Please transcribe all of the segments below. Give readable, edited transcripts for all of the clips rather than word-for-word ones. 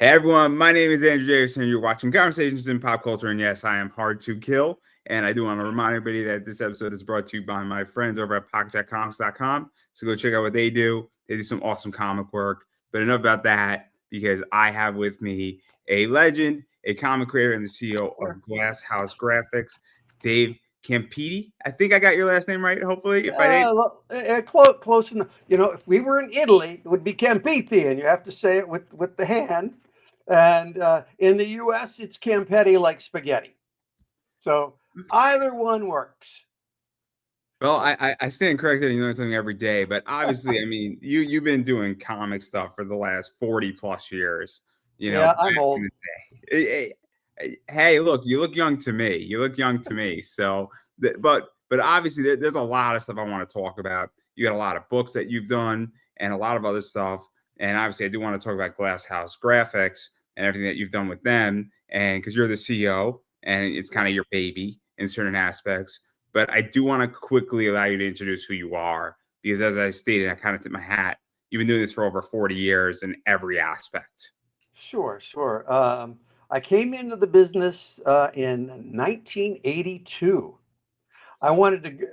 Hey everyone, my name is Andrew Davidson. You're watching Conversations in Pop Culture, and yes, I am hard to kill. And I do want to remind everybody that this episode is brought to you by my friends over at PocketJackComics.com. So go check out what they do. They do some awesome comic work. But enough about that, because I have with me a legend, a comic creator, and the CEO of Glass House Graphics, Dave Campiti. I think I got your last name right. Hopefully, if I didn't. Close enough. If we were in Italy, it would be Campiti, and you have to say it with the hand. And in the U.S., it's Campetti like spaghetti. So either one works. Well, I stand corrected and you learn something every day. But obviously, I mean, you've been doing comic stuff for the last 40 plus years. Yeah, Back I'm in old. the day. Hey, look, you look young to me. You look young to me. So, but obviously, there's a lot of stuff I want to talk about. You got a lot of books that you've done and a lot of other stuff. And obviously, I do want to talk about Glass House Graphics and everything that you've done with them. And because you're the CEO and it's kind of your baby in certain aspects. But I do want to quickly allow you to introduce who you are because, as I stated, I kind of tip my hat. You've been doing this for over 40 years in every aspect. Sure, sure. I came into the business in 1982. I wanted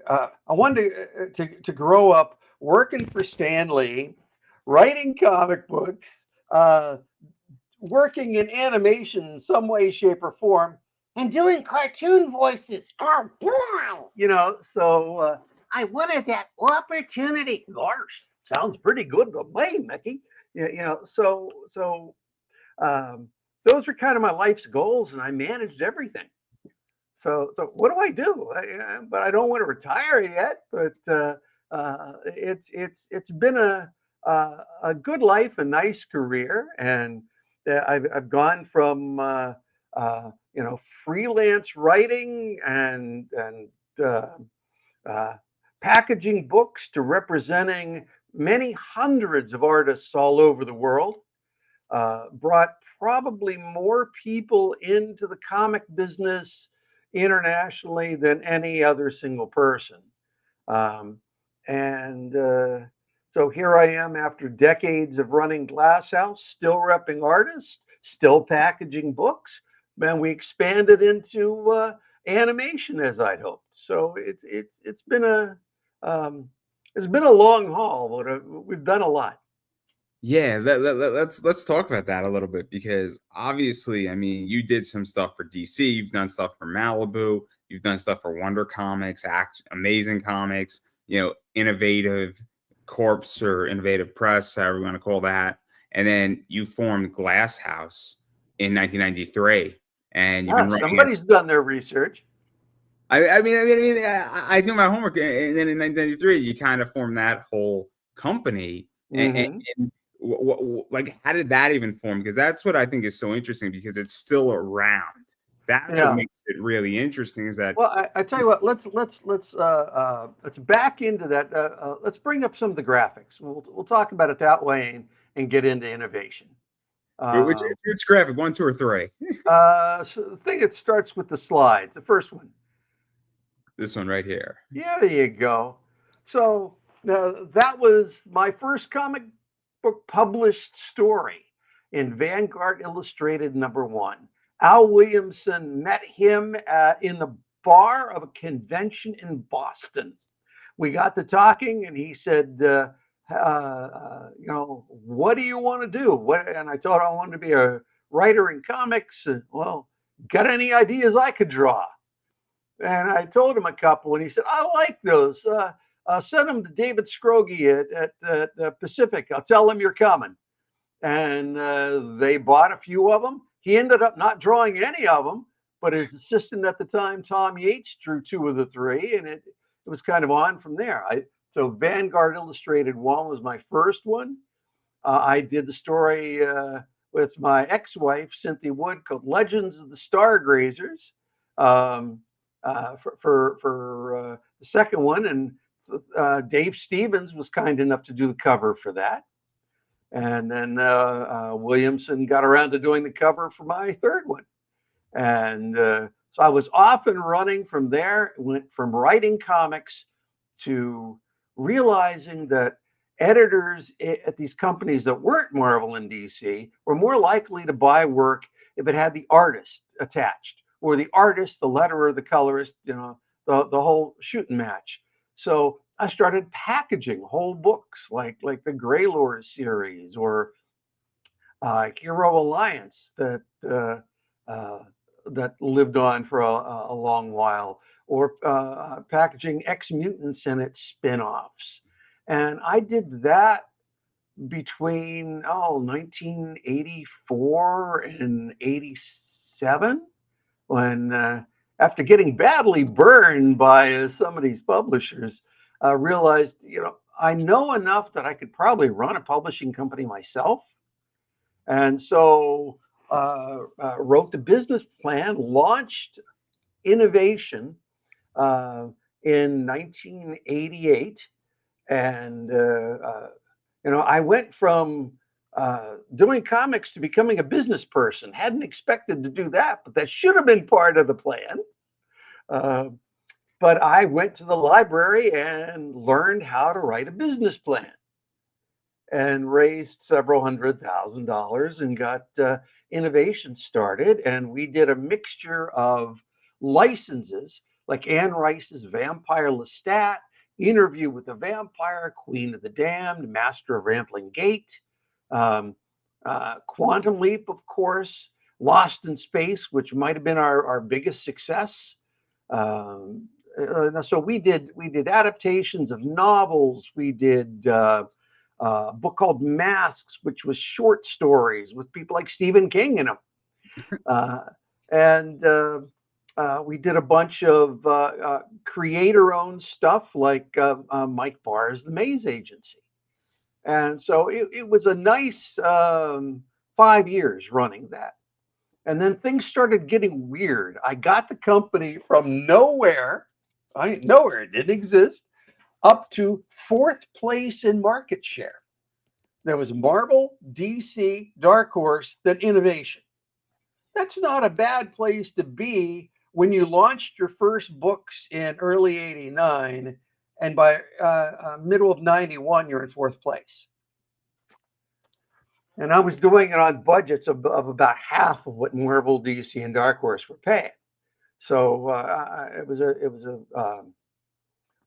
to grow up working for Stanley, writing comic books, working in animation in some way, shape, or form, and doing cartoon voices. Oh boy! I wanted that opportunity. Gosh, sounds pretty good to me, Mickey. Um, those were kind of my life's goals, and I managed everything. So what do I do? But I don't want to retire yet. But it's been a good life, a nice career, and I've gone from freelance writing and uh, uh, packaging books to representing many hundreds of artists all over the world. Brought probably more people into the comic business internationally than any other single person. Um, and so here I am after decades of running Glass House, still repping artists, still packaging books, and we expanded into animation as I'd hoped. So um, it's been a long haul, but we've done a lot. Yeah, let's talk about that a little bit because obviously, I mean, you did some stuff for DC, you've done stuff for Malibu, you've done stuff for Wonder Comics, Amazing Comics, Innovative Corpse or Innovative Press, however you want to call that, and then you formed Glass House in 1993, and you've been writing it. Somebody's done their research. I do my homework, and then in 1993, you kind of formed that whole company, Hmm. and like how did that even form? Because that's what I think is so interesting because it's still around. That's what Yeah. makes it really interesting. Is that Well, I tell you what. Let's back into that. Let's bring up some of the graphics. We'll talk about it that way and get into innovation. which Um, which graphic one, two, or three? so the thing that starts with the slides. The first one. This one right here. Yeah, there you go. So that was my first comic book published story in Vanguard Illustrated #1. Al Williamson met him in the bar of a convention in Boston. We got to talking, and he said, what do you want to do? And I thought I wanted to be a writer in comics. And, well, got any ideas I could draw? And I told him a couple, and he said, I like those. Send them to David Scroggy at Pacific. I'll tell him you're coming. And they bought a few of them. He ended up not drawing any of them, but his assistant at the time, Tom Yates, drew two of the three, and it was kind of on from there. So Vanguard Illustrated 1 was my first one. I did the story with my ex-wife, Cynthia Wood, called Legends of the Stargrazers. Um, for the second one, and Dave Stevens was kind enough to do the cover for that. And then Williamson got around to doing the cover for my third one. And so I was off and running from there, went from writing comics to realizing that editors at these companies that weren't Marvel and DC were more likely to buy work if it had the artist attached, or the artist, the letterer, the colorist, the whole shooting match. So I started packaging whole books like the Greylore series, or Hero Alliance, uh, that lived on for a long while, or packaging X Mutants and its spin-offs. And I did that between 1984 and 87, when after getting badly burned by some of these publishers, I realized, I know enough that I could probably run a publishing company myself. And so wrote the business plan, launched Innovation uh, in 1988. And, I went from doing comics to becoming a business person. Hadn't expected to do that, but that should have been part of the plan. Uh, but I went to the library and learned how to write a business plan, and raised several $100,000 and got Innovation started. And we did a mixture of licenses, like Anne Rice's Vampire Lestat, Interview with the Vampire, Queen of the Damned, Master of Rambling Gate, um, Quantum Leap, of course, Lost in Space, which might have been our biggest success. Um, so we did adaptations of novels. We did a book called Masks, which was short stories with people like Stephen King in them. Uh, and we did a bunch of creator-owned stuff, like Mike Barr's The Maze Agency. And so it was a nice 5 years running that. And then things started getting weird. I got the company from nowhere, nowhere, it didn't exist, up to fourth place in market share. There was Marvel, DC, Dark Horse, then Innovation. That's not a bad place to be when you launched your first books in early '89, and by middle of '91, you're in fourth place. And I was doing it on budgets of about half of what Marvel, DC, and Dark Horse were paying. So it was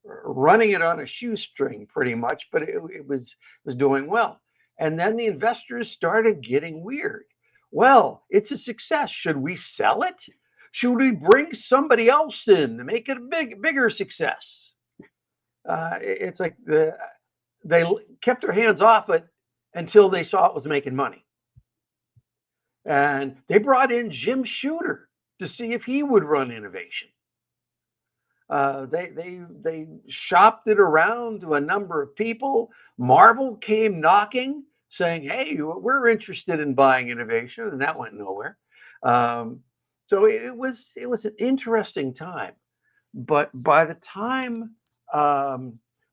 running it on a shoestring pretty much, but it was doing well. And then the investors started getting weird. Well, it's a success. Should we sell it? Should we bring somebody else in to make it a bigger success? It's like they kept their hands off it until they saw it was making money. And they brought in Jim Shooter to see if he would run Innovation. They shopped it around to a number of people. Marvel came knocking, saying, "Hey, we're interested in buying Innovation," and that went nowhere. Um, so it was an interesting time. But um,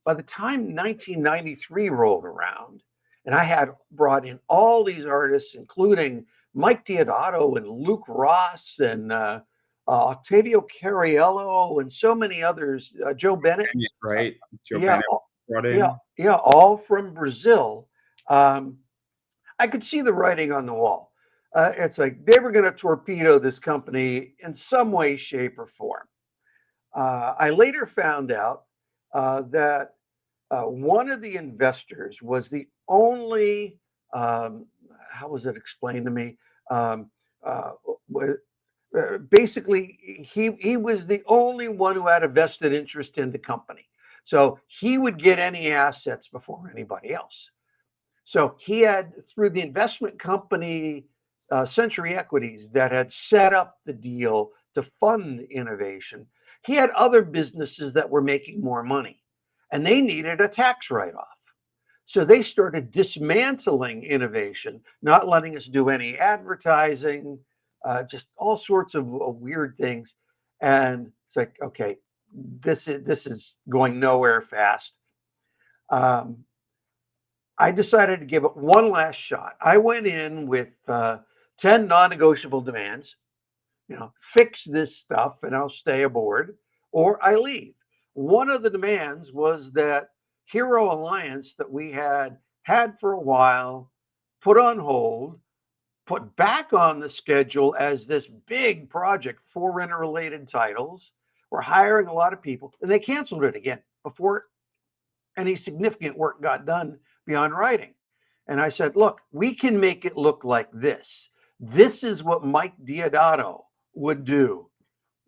by the time 1993 rolled around, and I had brought in all these artists, including Mike Diodato and Luke Ross and Octavio Cariello and so many others, Joe Bennett. Right? Joe Yeah, Bennett was brought yeah, in. yeah, all from Brazil. Um, I could see the writing on the wall. It's like they were going to torpedo this company in some way, shape, or form. I later found out that one of the investors was the only, how was it explained to me? Um, uh, Basically, he was the only one who had a vested interest in the company. So he would get any assets before anybody else. So he had, through the investment company, Century Equities, that had set up the deal to fund Innovation, he had other businesses that were making more money, and they needed a tax write-off. So they started dismantling Innovation, not letting us do any advertising, just all sorts of weird things. And it's like, okay, this is going nowhere fast. Um, I decided to give it one last shot. I went in with 10 non-negotiable demands. Fix this stuff and I'll stay aboard, or I leave. One of the demands was that Hero Alliance that we had for a while, put on hold, put back on the schedule as this big project, 4 interrelated titles. We're hiring a lot of people, and they canceled it again before any significant work got done beyond writing. And I said, look, we can make it look like this. This is what Mike Diodato would do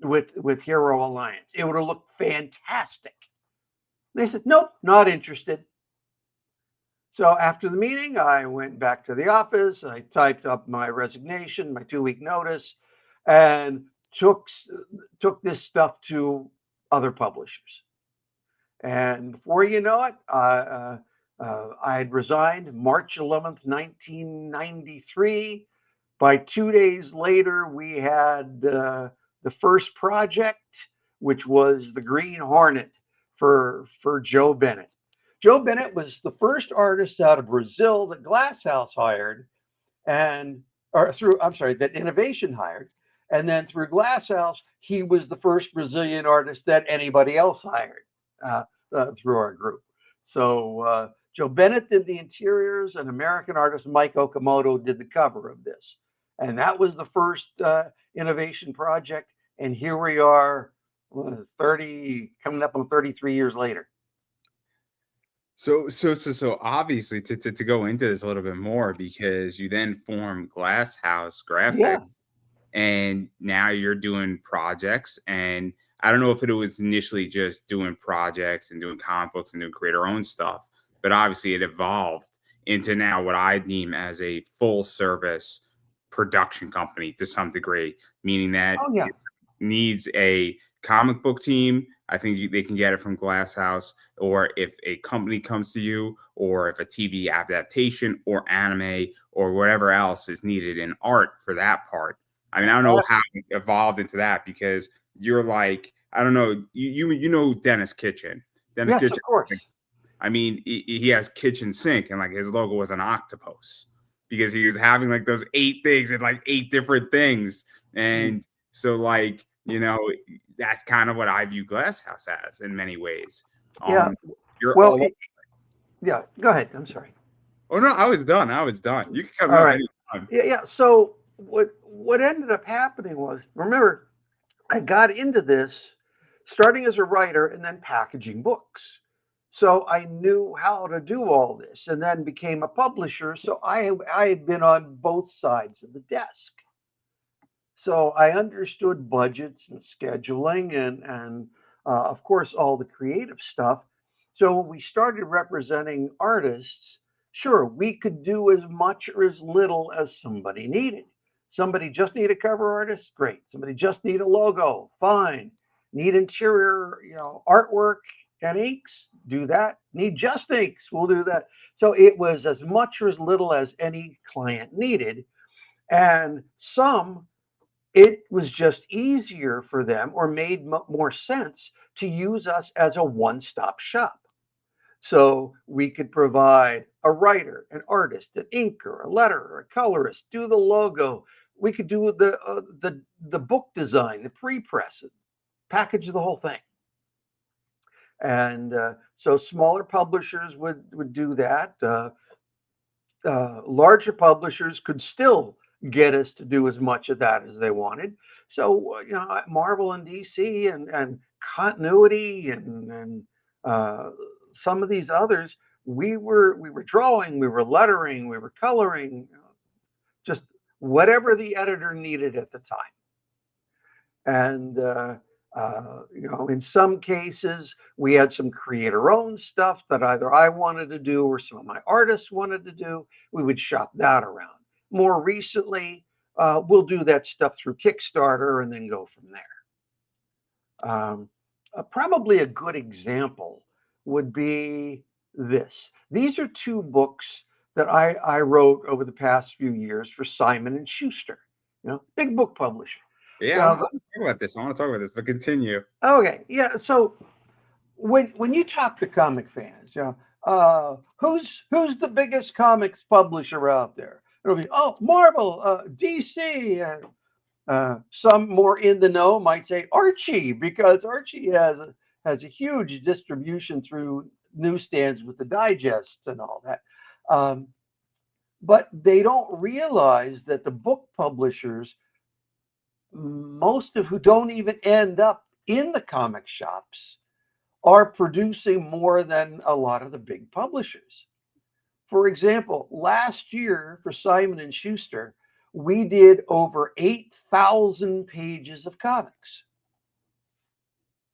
with Hero Alliance. It would have looked fantastic. They said, nope, not interested. So after the meeting, I went back to the office. I typed up my resignation, my 2 week notice, and took this stuff to other publishers. And before you know it, I had resigned March 11th, 1993. By 2 days later, we had the first project, which was the Green Hornet for Joe Bennett. Joe Bennett was the first artist out of Brazil that Glasshouse hired, and or through I'm sorry, that Innovation hired, and then through Glasshouse, he was the first Brazilian artist that anybody else hired through our group. So Joe Bennett did the interiors, and American artist Mike Okamoto did the cover of this, and that was the first Innovation project. And here we are, 30 coming up on 33 years later. So obviously to go into this a little bit more, because you then form Glass House Yeah. Graphics, and now you're doing projects. And I don't know if it was initially just doing projects and doing comic books and doing creator own stuff, but obviously it evolved into now what I deem as a full service production company to some degree, meaning that Oh yeah. it needs a comic book team. I think they can get it from Glass House, or if a company comes to you, or if a TV adaptation or anime or whatever else is needed in art for that part. I mean, I don't know how it evolved into that, because you're like, I don't know, you know Dennis Kitchen. Dennis Yes, Kitchen. of course. I mean, he has kitchen sink, and like his logo was an octopus, because he was having like those 8 things and like 8 different things. And so like, that's kind of what I view Glasshouse as in many ways. Yeah. You're Well, all yeah. Go ahead. I'm sorry. Oh no, I was done. I was done. You can cut me All off right. anytime. Yeah, yeah. So what ended up happening was, remember, I got into this starting as a writer and then packaging books. So I knew how to do all this, and then became a publisher. So I had been on both sides of the desk. So I understood budgets and scheduling and of course all the creative stuff. So when we started representing artists, sure, we could do as much or as little as somebody needed. Somebody just need a cover artist, great. Somebody just need a logo, fine. Need interior, artwork and inks, do that. Need just inks, we'll do that. So it was as much or as little as any client needed. And some, it was just easier for them, or made more sense to use us as a one-stop shop. So we could provide a writer, an artist, an inker, a letterer, a colorist, do the logo. We could do the book design, the pre-press, package the whole thing. And so smaller publishers would do that. Larger publishers could still get us to do as much of that as they wanted. So Marvel and DC and continuity and some of these others, we were drawing, we were lettering, we were coloring, just whatever the editor needed at the time. And in some cases, we had some creator-owned stuff that either I wanted to do or some of my artists wanted to do. We would shop that around. More recently, we'll do that stuff through Kickstarter and then go from there. Probably a good example would be this. These are 2 books that I wrote over the past few years for Simon and Schuster, big book publisher. Yeah, I want to talk about this. I want to talk about this, but continue. Okay, yeah. So when you talk to comic fans, who's the biggest comics publisher out there? It'll be Marvel, DC, and some more in the know might say Archie, because Archie has a huge distribution through newsstands with the digests and all that. Um, but they don't realize that the book publishers, most of who don't even end up in the comic shops, are producing more than a lot of the big publishers. For example, last year for Simon and Schuster, we did over 8,000 pages of comics.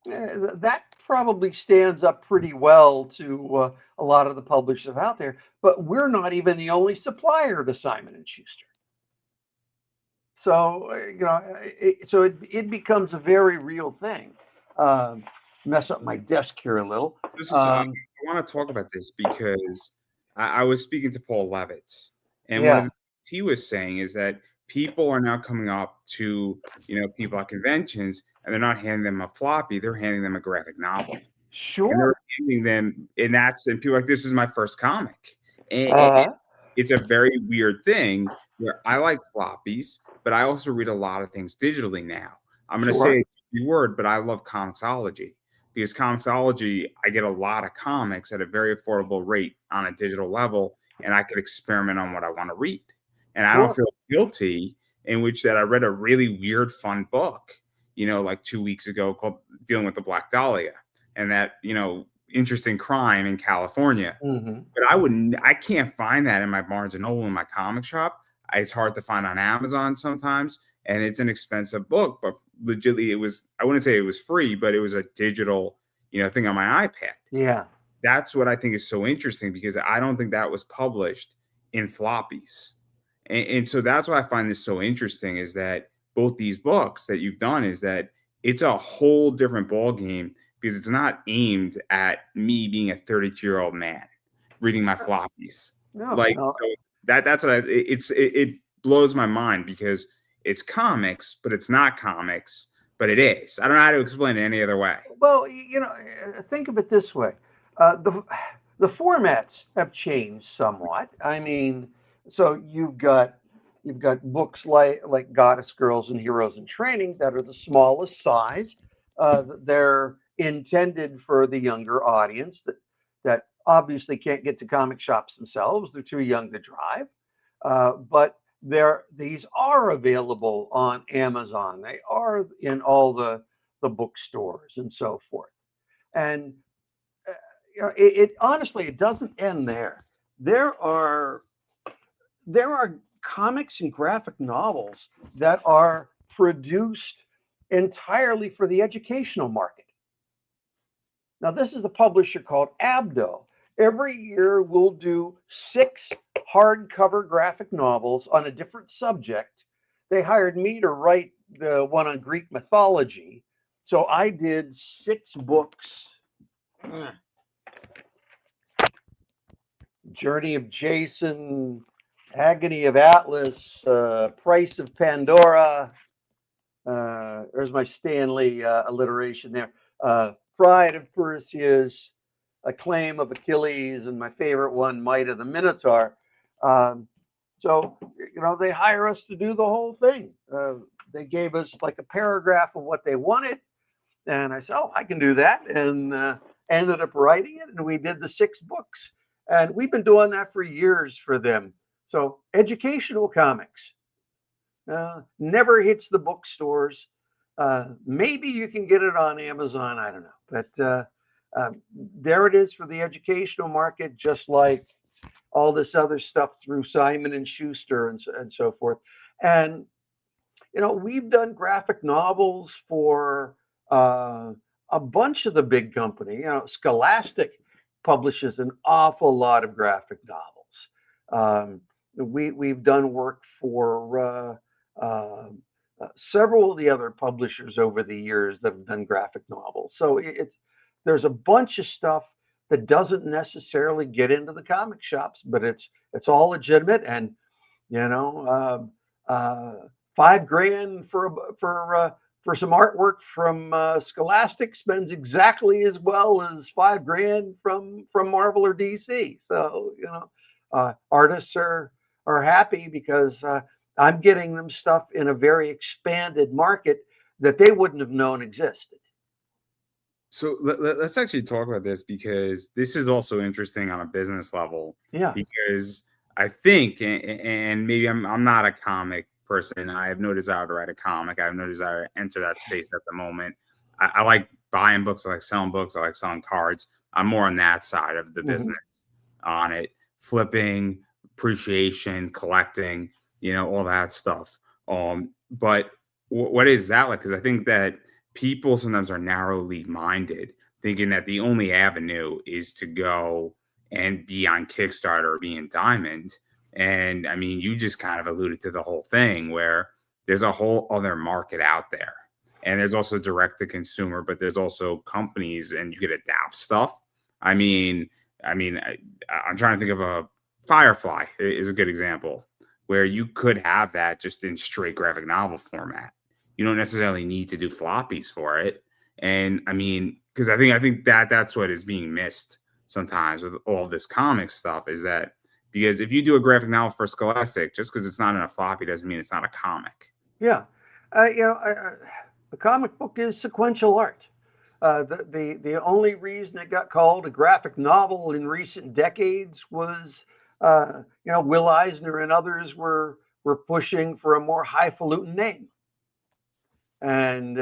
That probably stands up pretty well to a lot of the publishers out there, but we're not even the only supplier to Simon and Schuster. So it becomes a very real thing. Um, Mess up my desk here a little. This is I Um, want to talk about this because I was speaking to Paul Levitz, and one of yeah, the things he was saying is that people are now coming up to people at conventions, and they're not handing them a floppy; they're handing them a graphic novel, and they're sure. handing them, and people are like, "This is my first comic," and Uh, it's a very weird thing where I like floppies, but I also read a lot of things digitally now. I'm going to say sure. a tricky word, but I love Comixology because Comixology, I get a lot of comics at a very affordable rate on a digital level, and I could experiment on what I want to read. And I don't Sure. feel guilty in which that I read a really weird, fun book, like 2 weeks ago called Dealing with the Black Dahlia and that, interesting crime in California. Hmm. But I can't find that in my Barnes and Noble in my comic shop. It's hard to find on Amazon sometimes, and it's an expensive book. But legitimately, I wouldn't say it was free, but it was a digital, thing on my iPad. Yeah. That's what I think is so interesting because I don't think that was published in floppies. And so that's why I find this so interesting is that both these books that you've done is that it's a whole different ball game because it's not aimed at me being a 32-year-old man reading my floppies. No, Like no. so that's what it blows my mind because it's comics, but it's not comics, but it is. I don't know how to explain it any other way. Well, think of it this way: the formats have changed somewhat. I mean, so you've got books like Goddess Girls and Heroes in Training that are the smallest size. They're intended for the younger audience that obviously can't get to comic shops themselves. They're too young to drive. But these are available on Amazon. They are in all the bookstores and so forth. And it honestly it doesn't end there. There are there are comics and graphic novels that are produced entirely for the educational market. Now, this is a publisher called Abdo. Every year, we'll do 6 hardcover graphic novels on a different subject. They hired me to write the one on Greek mythology. So I did 6 books. Journey of Jason, Agony of Atlas, Price of Pandora. There's my Stanley alliteration there. Pride of Perseus, Acclaim of Achilles, and my favorite one, Might of the Minotaur. Um, so, they hire us to do the whole thing. They gave us like a paragraph of what they wanted. And I said, oh, I can do that. And ended up writing it. And we did the 6 books. And we've been doing that for years for them. So, educational comics never hits the bookstores. Maybe you can get it on Amazon. I don't know. But there it is for the educational market, just like all this other stuff through Simon and Schuster and so forth. And we've done graphic novels for a bunch of the big company. Scholastic publishes an awful lot of graphic novels. We've done work for several of the other publishers over the years that have done graphic novels. So there's a bunch of stuff that doesn't necessarily get into the comic shops, but it's all legitimate and you know. Uh, 5 grand for some artwork from Scholastic spends exactly as well as 5 grand from Marvel or DC. So artists are happy because I'm getting them stuff in a very expanded market that they wouldn't have known existed. So let's actually talk about this because this is also interesting on a business level. Yeah. Because I think, and maybe I'm not a comic person. I have no desire to write a comic. I have no desire to enter that space at the moment. I like buying books. I like selling books. I like selling cards. I'm more on that side of the Hmm. business, on it, flipping, appreciation, collecting, all that stuff. But what is that like? Because I think that people sometimes are narrowly minded, thinking that the only avenue is to go and be on Kickstarter or be in Diamond. And I mean, you just kind of alluded to the whole thing where there's a whole other market out there. And there's also direct to consumer, but there's also companies and you could adapt stuff. I mean, I'm trying to think of a Firefly is a good example where you could have that just in straight graphic novel format. You don't necessarily need to do floppies for it. And I mean, because I think that that's what is being missed sometimes with all this comic stuff is that because if you do a graphic novel for Scholastic, just because it's not in a floppy doesn't mean it's not a comic. Yeah. You know, a comic book is sequential art. The only reason it got called a graphic novel in recent decades was, Will Eisner and others were pushing for a more highfalutin name. And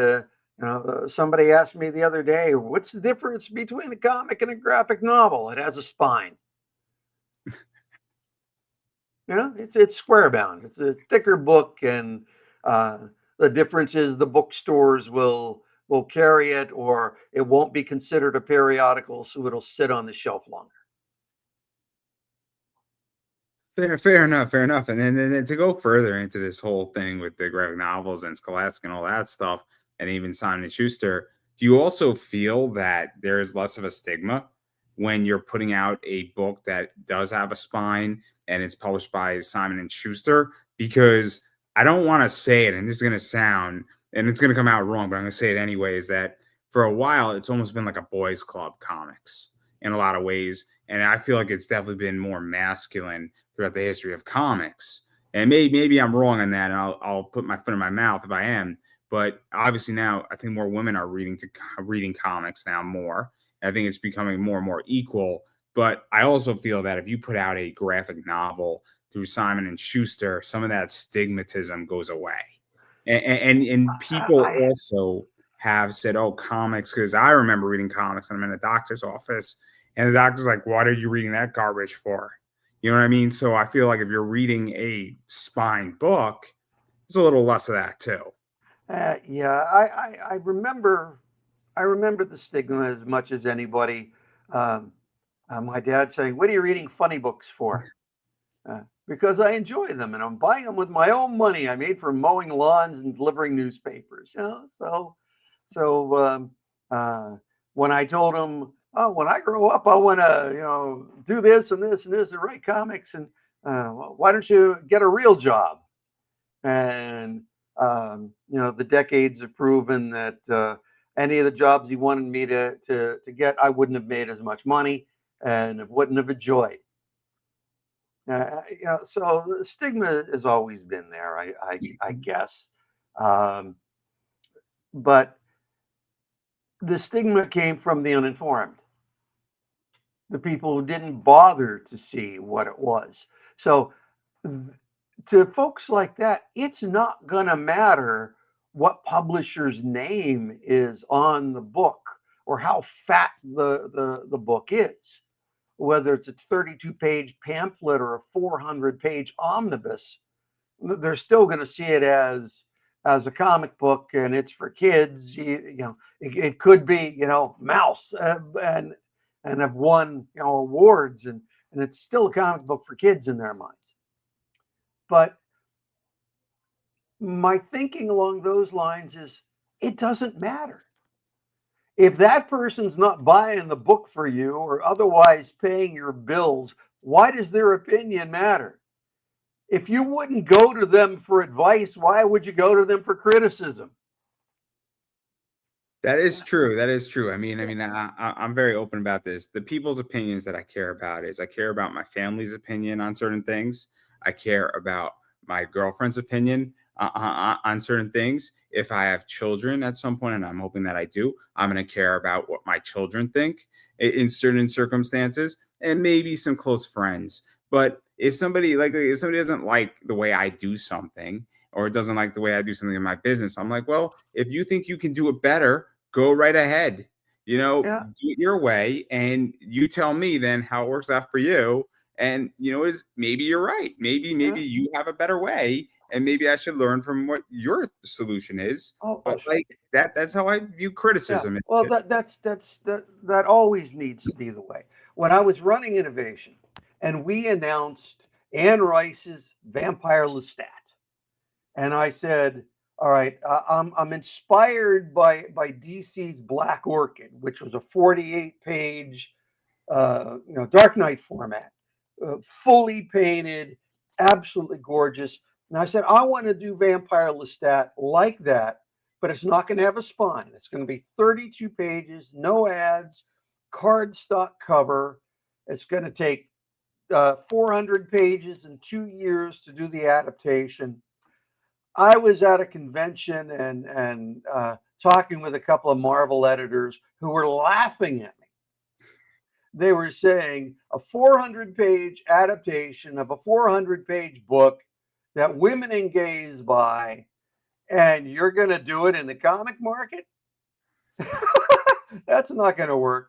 somebody asked me the other day, "What's the difference between a comic and a graphic novel?" It has a spine. It's square bound. It's a thicker book, and uh, the difference is the bookstores will carry it, or it won't be considered a periodical, so it'll sit on the shelf longer. Fair enough, fair enough. And then to go further into this whole thing with the graphic novels and Scholastic and all that stuff, and even Simon and Schuster, do you also feel that there is less of a stigma when you're putting out a book that does have a spine and it's published by Simon and Schuster? Because I don't want to say it, and this is going to sound, and it's going to come out wrong, but I'm going to say it anyway, is that for a while, it's almost been like a boys' club comics in a lot of ways. And I feel like it's definitely been more masculine throughout the history of comics. And maybe I'm wrong on that, and I'll put my foot in my mouth if I am. But obviously now I think more women are reading comics now more. And I think it's becoming more and more equal. But I also feel that if you put out a graphic novel through Simon and Schuster, some of that stigmatism goes away. And people I, also have said, "Oh, comics," because I remember reading comics, and I'm in a doctor's office, and the doctor's like, "What are you reading that garbage for?" You know what I mean? So I feel like if you're reading a spine book, there's a little less of that too. yeah, I remember the stigma as much as anybody. Um, my dad saying, "What are you reading funny books for?" Because I enjoy them and I'm buying them with my own money I made from mowing lawns and delivering newspapers. So uh, when I told him, "Oh, when I grow up, I want to, do this and this and this and write comics," and well, why don't you get a real job? And the decades have proven that any of the jobs he wanted me to get, I wouldn't have made as much money and wouldn't have enjoyed. So the stigma has always been there, I guess. Um, but the stigma came from the uninformed, the people who didn't bother to see what it was. So to folks like that, it's not going to matter what publisher's name is on the book or how fat the book is, whether it's a 32-page pamphlet or a 400-page omnibus. They're still going to see it as a comic book and it's for kids. It could be Mouse and have won awards, and it's still a comic book for kids in their minds. But my thinking along those lines is it doesn't matter. If that person's not buying the book for you or otherwise paying your bills, why does their opinion matter? If you wouldn't go to them for advice, why would you go to them for criticism? That is true. That is true. I'm very open about this. The people's opinions that I care about is I care about my family's opinion on certain things. I care about my girlfriend's opinion on certain things. If I have children at some point, and I'm hoping that I do, I'm going to care about what my children think in certain circumstances, and maybe some close friends. But if somebody doesn't like the way I do something, or doesn't like the way I do something in my business, I'm like, well, if you think you can do it better, go right ahead. Yeah, Do it your way, and you tell me then how it works out for you. And is maybe you're right. Maybe yeah. you have a better way, and maybe I should learn from what your solution is. Oh, But like that's how I view yeah. criticism. Well, that always needs to be the way. When I was running innovation, and we announced Anne Rice's Vampire Lestat, and I said, "All right, I'm inspired by DC's Black Orchid, which was a 48-page, Dark Knight format, fully painted, absolutely gorgeous." And I said, "I want to do Vampire Lestat like that, but it's not going to have a spine. It's going to be 32 pages, no ads, cardstock cover. It's going to take 400 pages and 2 years to do the adaptation." I was at a convention and talking with a couple of Marvel editors who were laughing at me. They were saying a 400-page adaptation of a 400-page book that women and gays buy, and you're going to do it in the comic market? That's not going to work.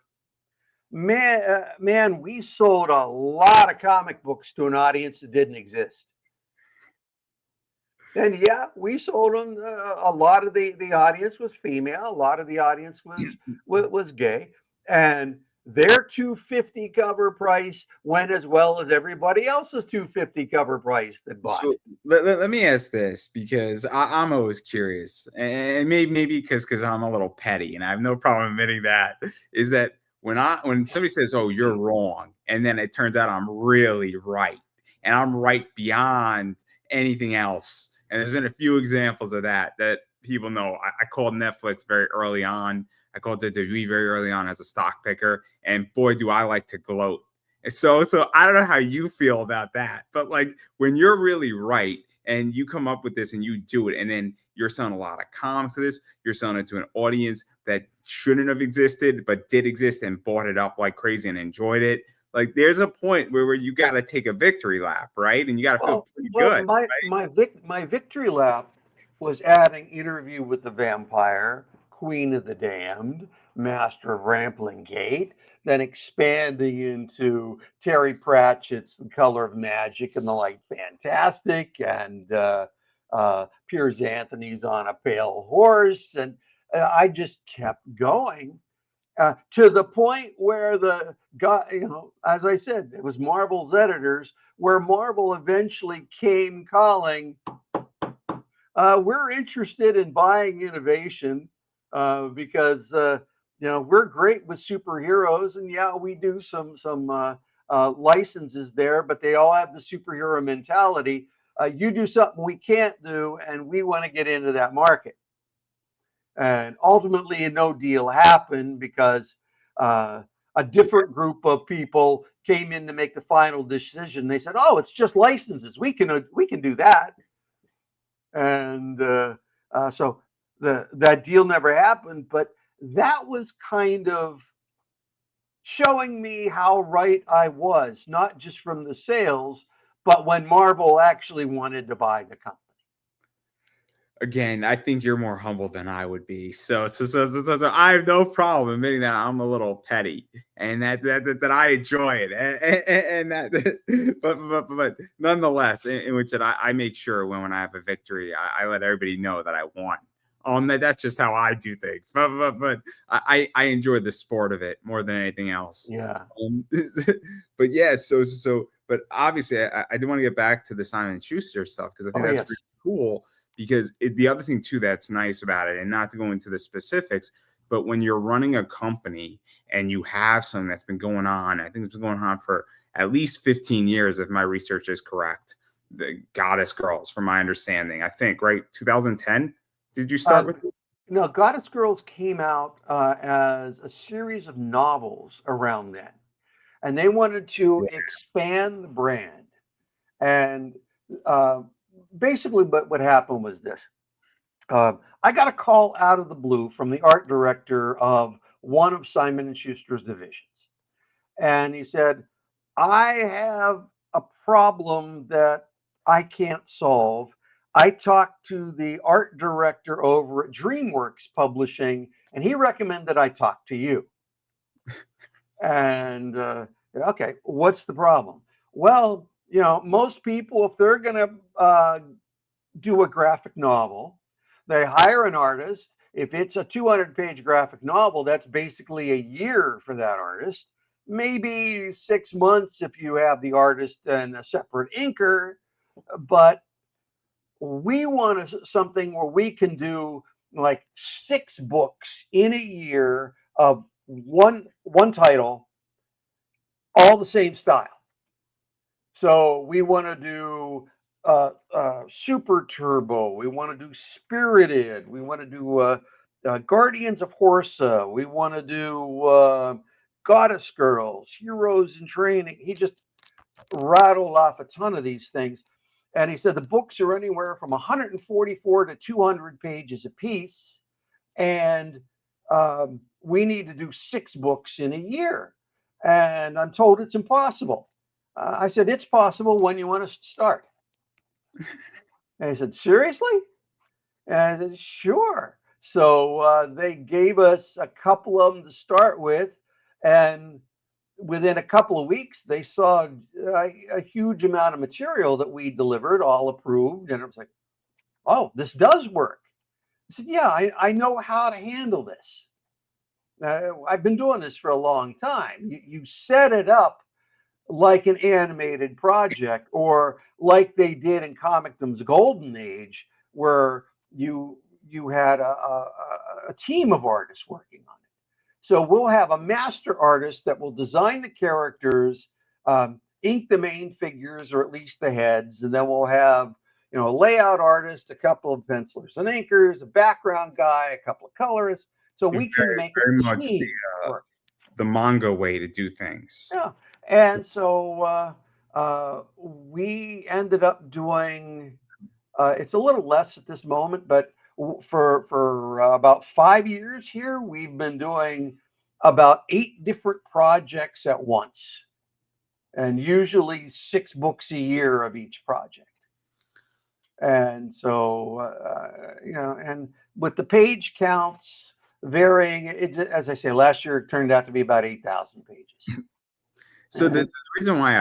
Man, we sold a lot of comic books to an audience that didn't exist. And yeah, we sold them. A lot of the audience was female. A lot of the audience was gay, and their 250 cover price went as well as everybody else's 250 cover price that bought So it. let me ask this, because I'm always curious, and maybe because I'm a little petty, and I have no problem admitting that. Is that when somebody says, "Oh, you're wrong," and then it turns out I'm really right, and I'm right beyond anything else. And there's been a few examples of that people know. I called Netflix very early on. I called WWE very early on as a stock picker, and boy, do I like to gloat. So I don't know how you feel about that, but like when you're really right and you come up with this and you do it, and then you're selling a lot of comics to this, you're selling it to an audience that shouldn't have existed but did exist and bought it up like crazy and enjoyed it. Like there's a point where you got to take a victory lap, right? And you got to feel Well, pretty well, good. my victory lap was adding Interview with the Vampire, Queen of the Damned, Master of Rampling Gate, then expanding into Terry Pratchett's The Color of Magic and the Light Fantastic, and Piers Anthony's On a Pale Horse, and I just kept going to the point where the guy, as I said, it was Marvel's editors, where Marvel eventually came calling, "We're interested in buying innovation because we're great with superheroes, and yeah, we do some licenses there, but they all have the superhero mentality. You do something we can't do, and we want to get into that market." And ultimately, no deal happened because a different group of people came in to make the final decision. They said, "Oh, it's just licenses. We can do that." And so that deal never happened. But that was kind of showing me how right I was, not just from the sales, but when Marvel actually wanted to buy the company. Again, I think you're more humble than I would be. So I have no problem admitting that I'm a little petty, and that I enjoy it, and that, but nonetheless, in which that I make sure when I have a victory, I let everybody know that I won. That's just how I do things. But I enjoy the sport of it more than anything else. Yeah. Um, but yeah, but obviously, I do want to get back to the Simon and Schuster stuff, because I think Oh, that's yes. really cool. Because the other thing too that's nice about it, and not to go into the specifics, but when you're running a company and you have something that's been going on, I think it's been going on for at least 15 years, if my research is correct. The Goddess Girls, from my understanding, I think, right, 2010. Did you Uh, start with it? no, Goddess Girls came out as a series of novels around then, and they wanted to Yeah. expand the brand. And uh, basically, what happened was this. I got a call out of the blue from the art director of one of Simon and Schuster's divisions, and he said, "I have a problem that I can't solve. I talked to the art director over at DreamWorks Publishing, and he recommended I talk to you." And okay, what's the problem? Well, most people, if they're going to do a graphic novel, they hire an artist. If it's a 200-page graphic novel, that's basically a year for that artist. Maybe 6 months if you have the artist and a separate inker. But we want something where we can do like 6 books in a year of one title, all the same style. So we want to do Super Turbo. We want to do Spirited. We want to do Guardians of Horsa. We want to do Goddess Girls, Heroes in Training. He just rattled off a ton of these things. And he said the books are anywhere from 144 to 200 pages apiece. And we need to do 6 books in a year. And I'm told it's impossible. I said, it's possible. When you want us to start? And he said, seriously? And I said, sure. So they gave us a couple of them to start with. And within a couple of weeks, they saw a huge amount of material that we delivered, all approved. And it was like, oh, this does work. I said, yeah, I know how to handle this. I've been doing this for a long time. You set it up like an animated project, or like they did in Comicdom's golden age, where you had a team of artists working on it. So we'll have a master artist that will design the characters, ink the main figures, or at least the heads, and then we'll have a layout artist, a couple of pencilers and inkers, a background guy, a couple of colorists, so we can Very, make very a much team work. the manga way to do things. Yeah. And so we ended up doing, it's a little less at this moment, but for about 5 years here, we've been doing about 8 different projects at once, and usually 6 books a year of each project. And so, and with the page counts varying, as I say, last year it turned out to be about 8,000 pages. So the reason why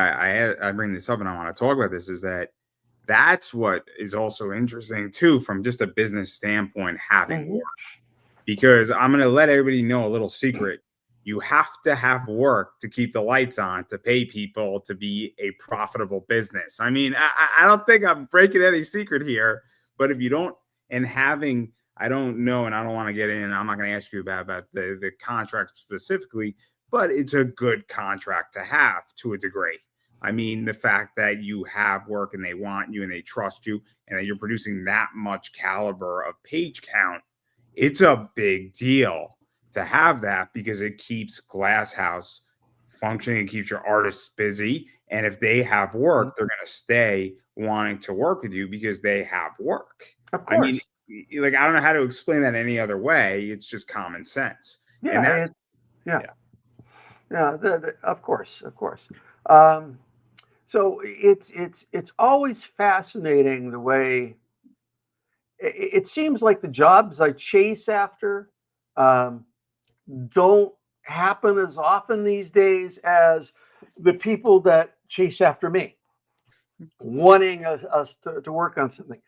I bring this up and I want to talk about this is that that's what is also interesting too, from just a business standpoint, having Mhm. work. Because I'm going to let everybody know a little secret. You have to have work to keep the lights on, to pay people, to be a profitable business. I mean, I don't think I'm breaking any secret here, but if you don't, and having, I don't know, and I don't want to get in, I'm not going to ask you about the contract specifically, but it's a good contract to have to a degree. I mean, the fact that you have work and they want you and they trust you and that you're producing that much caliber of page count, it's a big deal to have that because it keeps Glasshouse functioning and keeps your artists busy. And if they have work, they're going to stay wanting to work with you because they have work. Of I mean, course. like, I don't know how to explain that any other way. It's just common sense. And Yeah. that's, Yeah. yeah. Yeah. Of course. Of course. Um, so it's always fascinating the way it seems like the jobs I chase after um, don't happen as often these days as the people that chase after me, wanting us to work on something.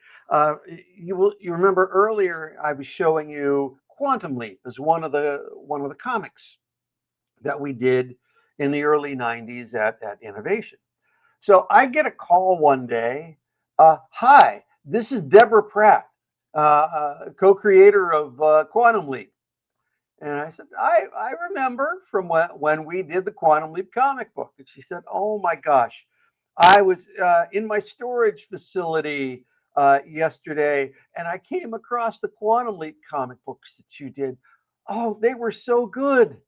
You remember earlier I was showing you Quantum Leap as one of the comics that we did in the early '90s at Innovation. So I get a call one day. Hi, this is Deborah Pratt, co-creator of Quantum Leap. And I said, I remember from when we did the Quantum Leap comic book. And she said, oh my gosh, I was in my storage facility yesterday and I came across the Quantum Leap comic books that you did. Oh, they were so good.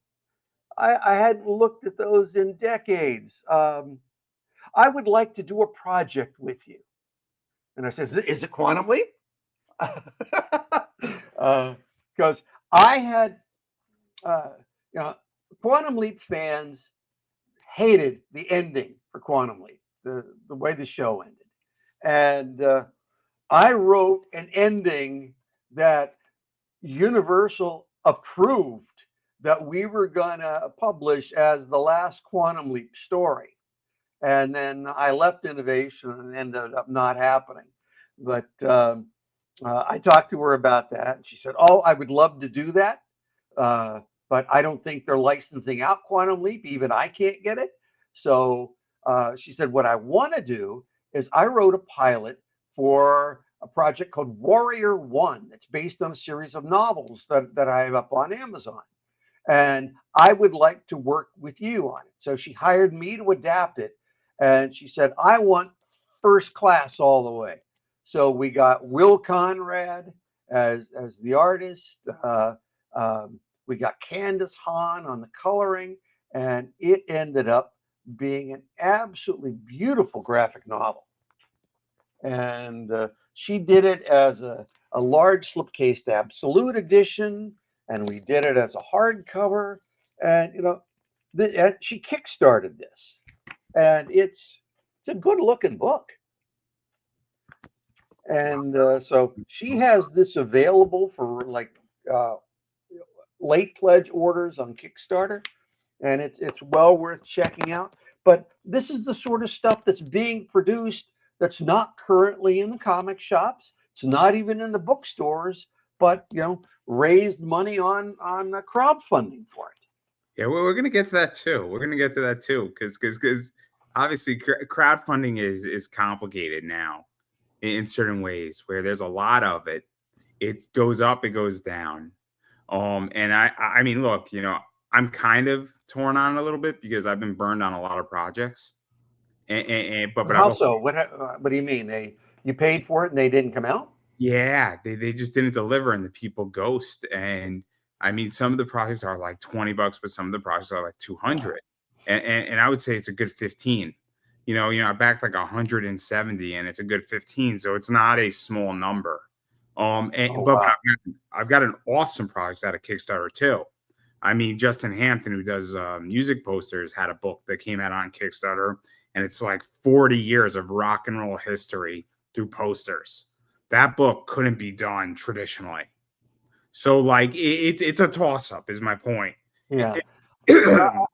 I hadn't looked at those in decades. I would like to do a project with you. And I said, is it Quantum Leap? Because I had, uh, you know, Quantum Leap fans hated the ending for Quantum Leap, the way the show ended. And I wrote an ending that Universal approved that we were going to publish as the last Quantum Leap story. And then I left Innovation and ended up not happening. But I talked to her about that, and she said, "Oh, I would love to do that, uh, but I don't think they're licensing out Quantum Leap. Even I can't get it." So she said, "What I want to do is I wrote a pilot for a project called Warrior One. It's based on a series of novels that I have up on Amazon, and I would like to work with you on it." So she hired me to adapt it, and she said, "I want first class all the way." So we got Will Conrad as the artist. We got Candace Hahn on the coloring, and it ended up being an absolutely beautiful graphic novel. And she did it as a large slipcase absolute edition, and we did it as a hardcover. And and she kickstarted this, and it's a good looking book. And so she has this available for like uh, late pledge orders on Kickstarter, and it's well worth checking out. But this is the sort of stuff that's being produced that's not currently in the comic shops. It's not even in the bookstores, but raised money on crowdfunding for it. Yeah, well, we're gonna get to that too. We're gonna get to that too, because obviously crowdfunding is complicated now in certain ways where there's a lot of it. It goes up, it goes down. And I mean, look, I'm kind of torn on it a little bit because I've been burned on a lot of projects, but I've How also so? What do you mean? You paid for it and they didn't come out? yeah, they just didn't deliver and the people ghost. And I mean, some of the projects are like $20, but some of the projects are like 200. And I would say it's a good 15. I backed like 170 and it's a good 15. So it's not a small number. Oh But wow! I've got an awesome project out of Kickstarter too. I mean, Justin Hampton, who does music posters, had a book that came out on Kickstarter, and it's like 40 years of rock and roll history through posters. That book couldn't be done traditionally. So like it's a toss up is my point. Yeah. But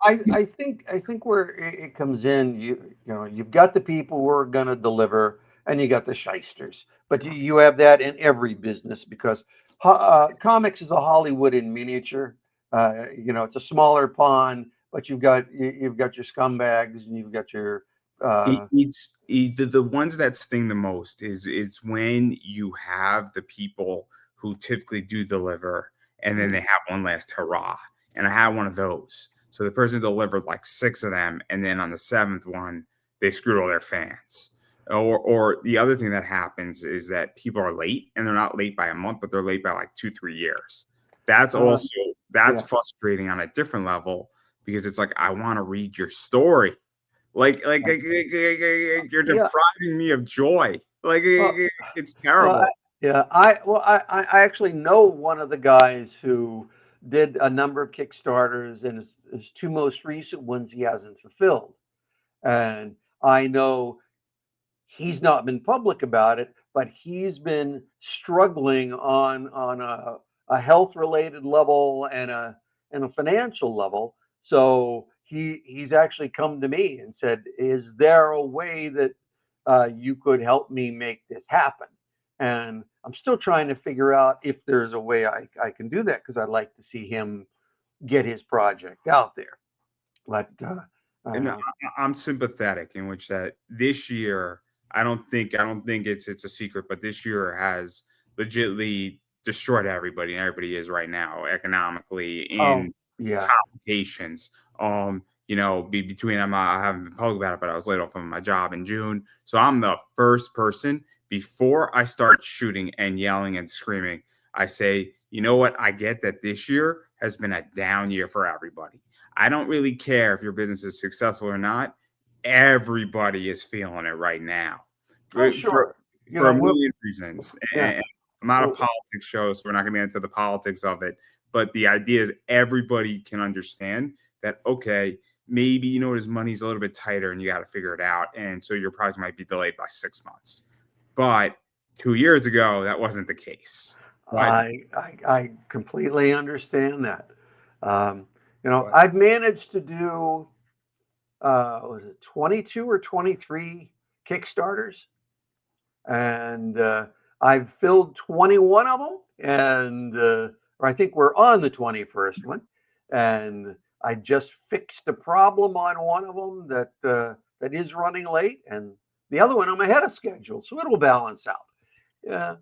I think where it comes in, you've got the people who are going to deliver, and you got the shysters. But you have that in every business because comics is a Hollywood in miniature. It's a smaller pond, but you've got your scumbags and you've got your The ones that sting the most is when you have the people who typically do deliver and then they have one last hurrah. And I had one of those. So the person delivered like six of them, and then on the seventh one, they screwed all their fans. Or the other thing that happens is that people are late, and they're not late by a month, but they're late by like 2, 3 years. That's uh, also that's yeah. frustrating on a different level because it's like I want to read your story. You're Yeah. depriving me of joy. Well, It's well, terrible. I actually know one of the guys who did a number of Kickstarters, and his two most recent ones he hasn't fulfilled. And I know he's not been public about it, but he's been struggling on a health related level and a financial level. So he's actually come to me and said, "Is there a way that you could help me make this happen?" And I'm still trying to figure out if there's a way I can do that because I'd like to see him get his project out there. But And uh, I'm sympathetic in which that this year I don't think it's a secret, but this year has legitly destroyed everybody, and everybody is right now economically oh in yeah, complications. Between I haven't been public about it, but I was laid off from my job in June. So I'm the first person before I start shooting and yelling and screaming. I say, you know what? I get that this year has been a down year for everybody. I don't really care if your business is successful or not. Everybody is feeling it right now. oh For sure, you for know, a million reasons. yeah, And I'm not a well, politics show, so we're not going to get into the politics of it. But the idea is everybody can understand that, okay, maybe, his money's a little bit tighter and you got to figure it out. And so your project might be delayed by 6 months. But 2 years ago, that wasn't the case. But, I completely understand that. Um, but I've managed to do was it 22 or 23 Kickstarters, and I've filled 21 of them, and or I think we're on the 21st one, and I just fixed a problem on one of them that is running late, and the other one I'm ahead of schedule, so it'll balance out. Yeah,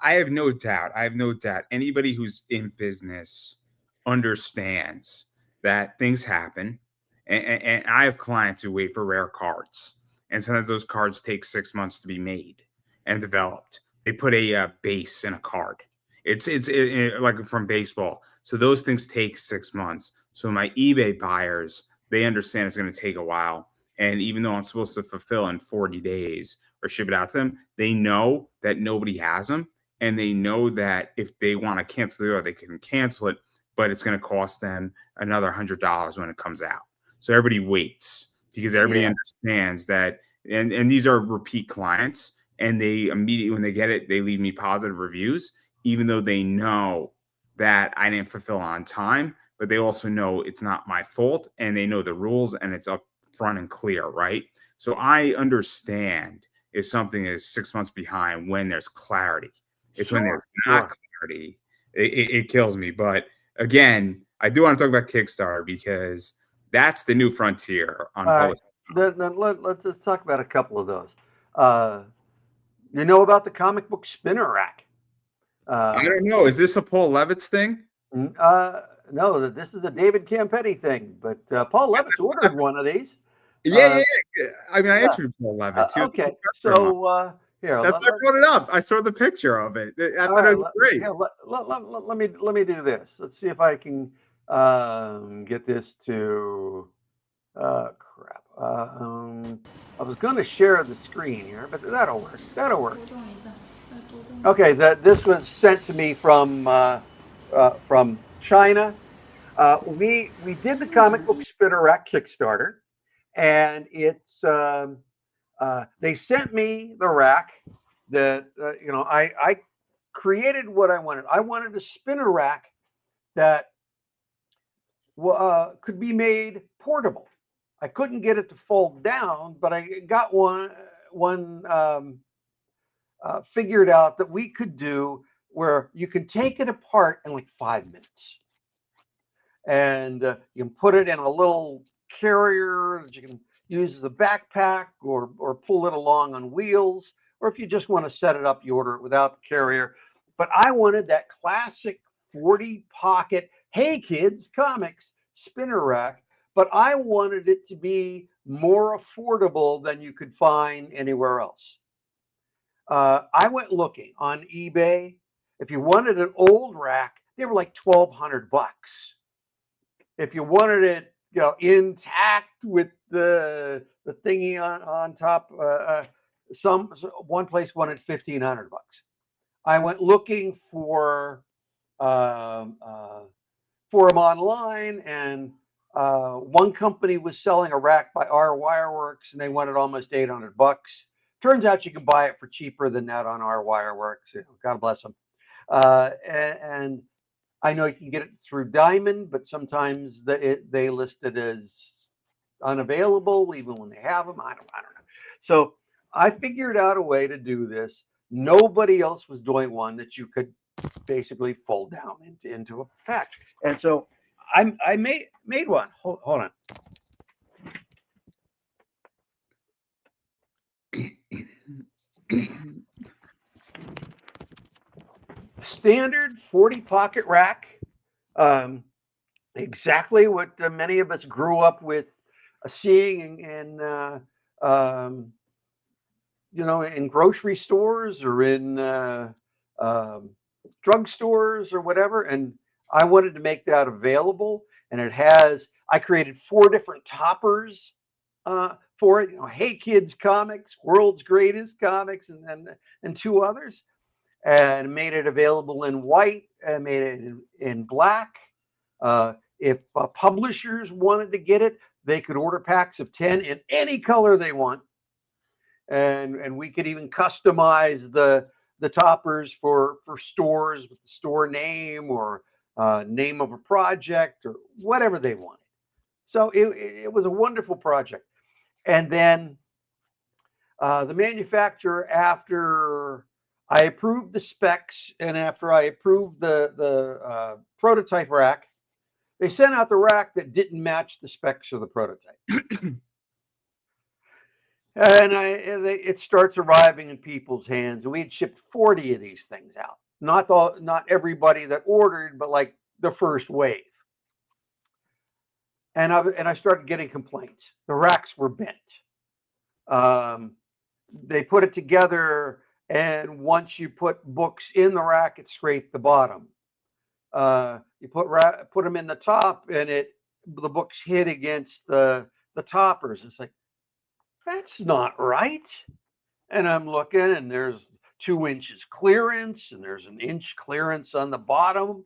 I have no doubt. I have no doubt. Anybody who's in business understands that things happen. And I have clients who wait for rare cards. And sometimes those cards take 6 months to be made and developed. They put a base in a card. Like from baseball. So those things take 6 months. So my eBay buyers, they understand it's going to take a while. And even though I'm supposed to fulfill in 40 days or ship it out to them, they know that nobody has them. And they know that if they want to cancel the order, they can cancel it, but it's going to cost them another $100 when it comes out. So everybody waits because everybody yeah, understands that. And these are repeat clients. And they immediately, when they get it, they leave me positive reviews, even though they know that I didn't fulfill on time. But they also know it's not my fault and they know the rules and it's up front and clear, right? So I understand if something is 6 months behind when there's clarity. It's when sure, there's not sure. clarity. It kills me. But again, I do want to talk about Kickstarter because that's the new frontier on All right, publishing comics. then let's just talk about a couple of those. Uh, you know about the comic book spinner rack? I Uh, don't know. Is this a Paul Levitz thing? no, this is a David Campeti thing, but Paul Levitz ordered one of these. Yeah, yeah, Uh, yeah. I mean, I yeah. interviewed Paul Levitz. He was a Okay. professor of mine. So here, That's why I brought it up. I saw the picture of it. I all thought it right. was great. Here, let me do this. Let's see if I can get this to. Crap. I was going to share the screen here, but that'll work. That'll work. Okay. This was sent to me from China. We did the comic book spinner rack Kickstarter, and they sent me the rack that I created what I wanted. I wanted a spinner rack that could be made portable. I couldn't get it to fold down, but I got one figured out that we could do where you can take it apart in like 5 minutes, and you can put it in a little carrier that you can use as a backpack or pull it along on wheels, or if you just want to set it up, you order it without the carrier. But I wanted that classic 40 pocket, hey kids, comics spinner rack, but I wanted it to be more affordable than you could find anywhere else. I went looking on eBay. If you wanted an old rack, they were like $1,200. If you wanted it, intact with the thingy on top, one place wanted $1,500. I went looking um, uh, for them online, and one company was selling a rack by our Wireworks, and they wanted almost $800. Turns out you can buy it for cheaper than that on our Wireworks. God bless them. And I know you can get it through Diamond, but sometimes they list it as unavailable even when they have them. I don't know. So I figured out a way to do this. Nobody else was doing one that you could basically fold down into a pack. And so I made one. Hold on. Standard 40 pocket rack. Um, exactly what many of us grew up with seeing um, in grocery stores or in um, drugstores or whatever. And I wanted to make that available. And I created 4 different toppers for it. Hey Kids Comics, World's Greatest Comics, and two others, and made it available in white and made it in black. If publishers wanted to get it, they could order packs of 10 in any color they want, and we could even customize the toppers for stores with the store name or name of a project or whatever they wanted. So it was a wonderful project. And then the manufacturer, after I approved the specs and after I approved the prototype rack, they sent out the rack that didn't match the specs of the prototype. It starts arriving in people's hands. We had shipped 40 of these things out. Not everybody that ordered, but like the first wave. And I started getting complaints. The racks were bent. They put it together, and once you put books in the rack, it scraped the bottom. You put them in the top, and the books hit against the toppers. It's like, that's not right. And I'm looking, and there's 2 inches clearance, and there's an inch clearance on the bottom,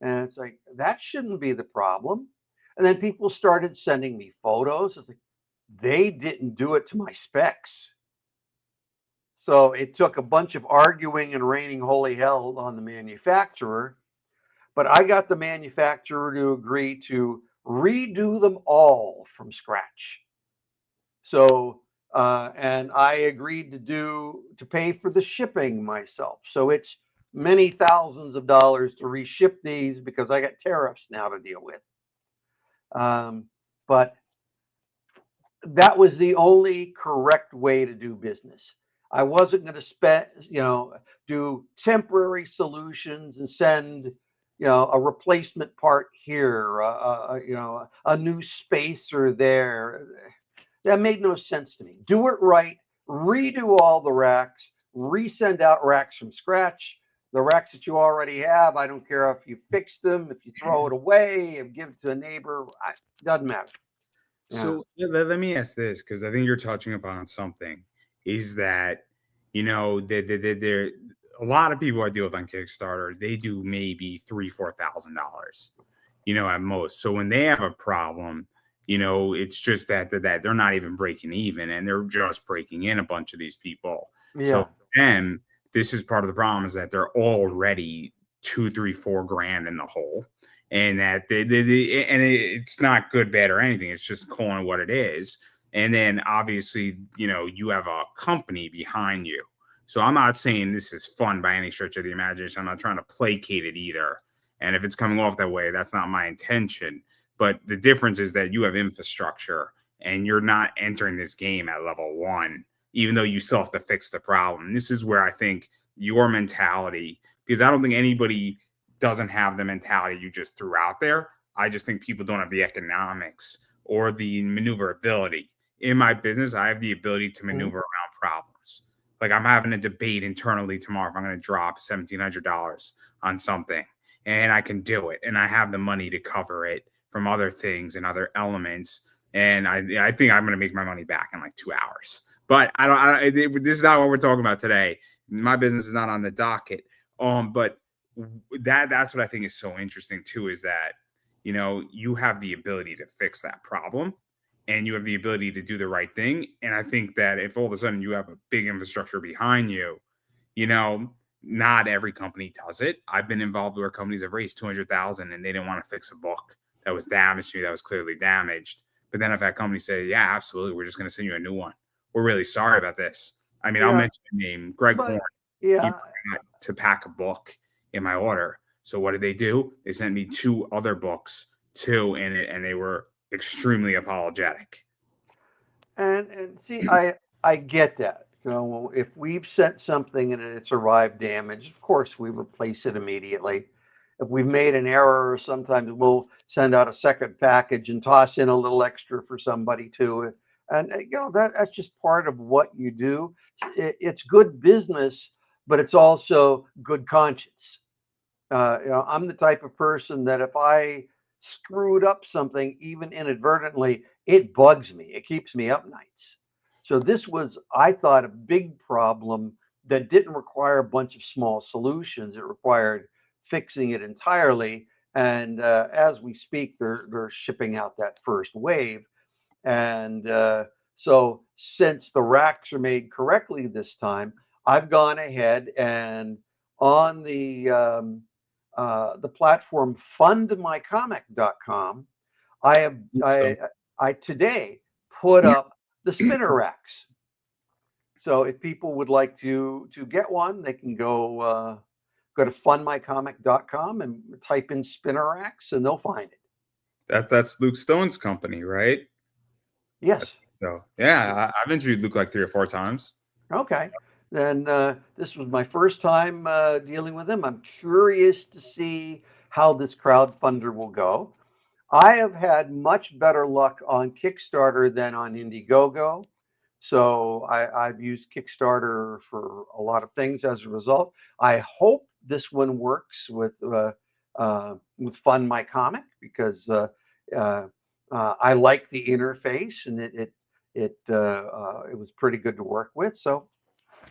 and it's like, that shouldn't be the problem. And then people started sending me photos. It's like, they didn't do it to my specs. So it took a bunch of arguing and raining holy hell on the manufacturer, but I got the manufacturer to agree to redo them all from scratch. So and I agreed to pay for the shipping myself. So it's many thousands of dollars to reship these because I got tariffs now to deal with. But that was the only correct way to do business. I wasn't going to do temporary solutions and send, a replacement part here, a new spacer there. That made no sense to me. Do it right, redo all the racks, resend out racks from scratch. The racks that you already have, I don't care if you fix them, if you throw it away, if give it to a neighbor, it doesn't matter. So let me ask this, because I think you're touching upon something. Is that there a lot of people I deal with on Kickstarter, they do maybe $3,000-4,000, at most. So when they have a problem, it's just that they're not even breaking even, and they're just breaking in a bunch of these people. So Yeah. for them, this is part of the problem, is that they're already 2, 3, 4 grand in the hole, and that it's not good, bad, or anything. It's just calling it what it is. And then obviously, you have a company behind you. So I'm not saying this is fun by any stretch of the imagination. I'm not trying to placate it either. And if it's coming off that way, that's not my intention. But the difference is that you have infrastructure, and you're not entering this game at level 1, even though you still have to fix the problem. This is where I think your mentality, because I don't think anybody doesn't have the mentality you just threw out there. I just think people don't have the economics or the maneuverability. In my business, I have the ability to maneuver around problems. Like, I'm having a debate internally tomorrow if I'm going to drop $1,700 on something, and I can do it, and I have the money to cover it from other things and other elements. And I think I'm going to make my money back in like 2 hours. But this is not what we're talking about today. My business is not on the docket. But that's what I think is so interesting too, is that, you have the ability to fix that problem, and you have the ability to do the right thing. And I think that if all of a sudden you have a big infrastructure behind you, not every company does it. I've been involved where companies have raised 200,000 and they didn't want to fix a book that was damaged to me, that was clearly damaged. But then I've had companies say, yeah, absolutely, we're just going to send you a new one. We're really sorry about this. I mean, I'll mention the name, Greg Horn. He forgot to pack a book in my order. So what did they do? They sent me 2 other books too, and they were extremely apologetic. And see, I get that. If we've sent something and it's arrived damaged, of course we replace it immediately. If we've made an error, sometimes we'll send out a second package and toss in a little extra for somebody too. And that's just part of what you do. It's good business, but it's also good conscience. I'm the type of person that if I screwed up something, even inadvertently, it bugs me. It keeps me up nights. So this was, I thought, a big problem that didn't require a bunch of small solutions. It required fixing it entirely. And as we speak, they're shipping out that first wave. And so, since the racks are made correctly this time, I've gone ahead and on the platform fundmycomic.com, I have So I today put up the spinner racks. So if people would like to get one, they can go to fundmycomic.com and type in spinner racks, and they'll find it. that's Luke Stone's company, right? I Yes. think so yeah, I've interviewed Luke like 3 or 4 times. Okay. Then this was my first time dealing with him. I'm curious to see how this crowdfunder will go. I have had much better luck on Kickstarter than on Indiegogo. So I've used Kickstarter for a lot of things as a result. I hope this one works with Fund My Comic because uh, I like the interface and it was pretty good to work with. So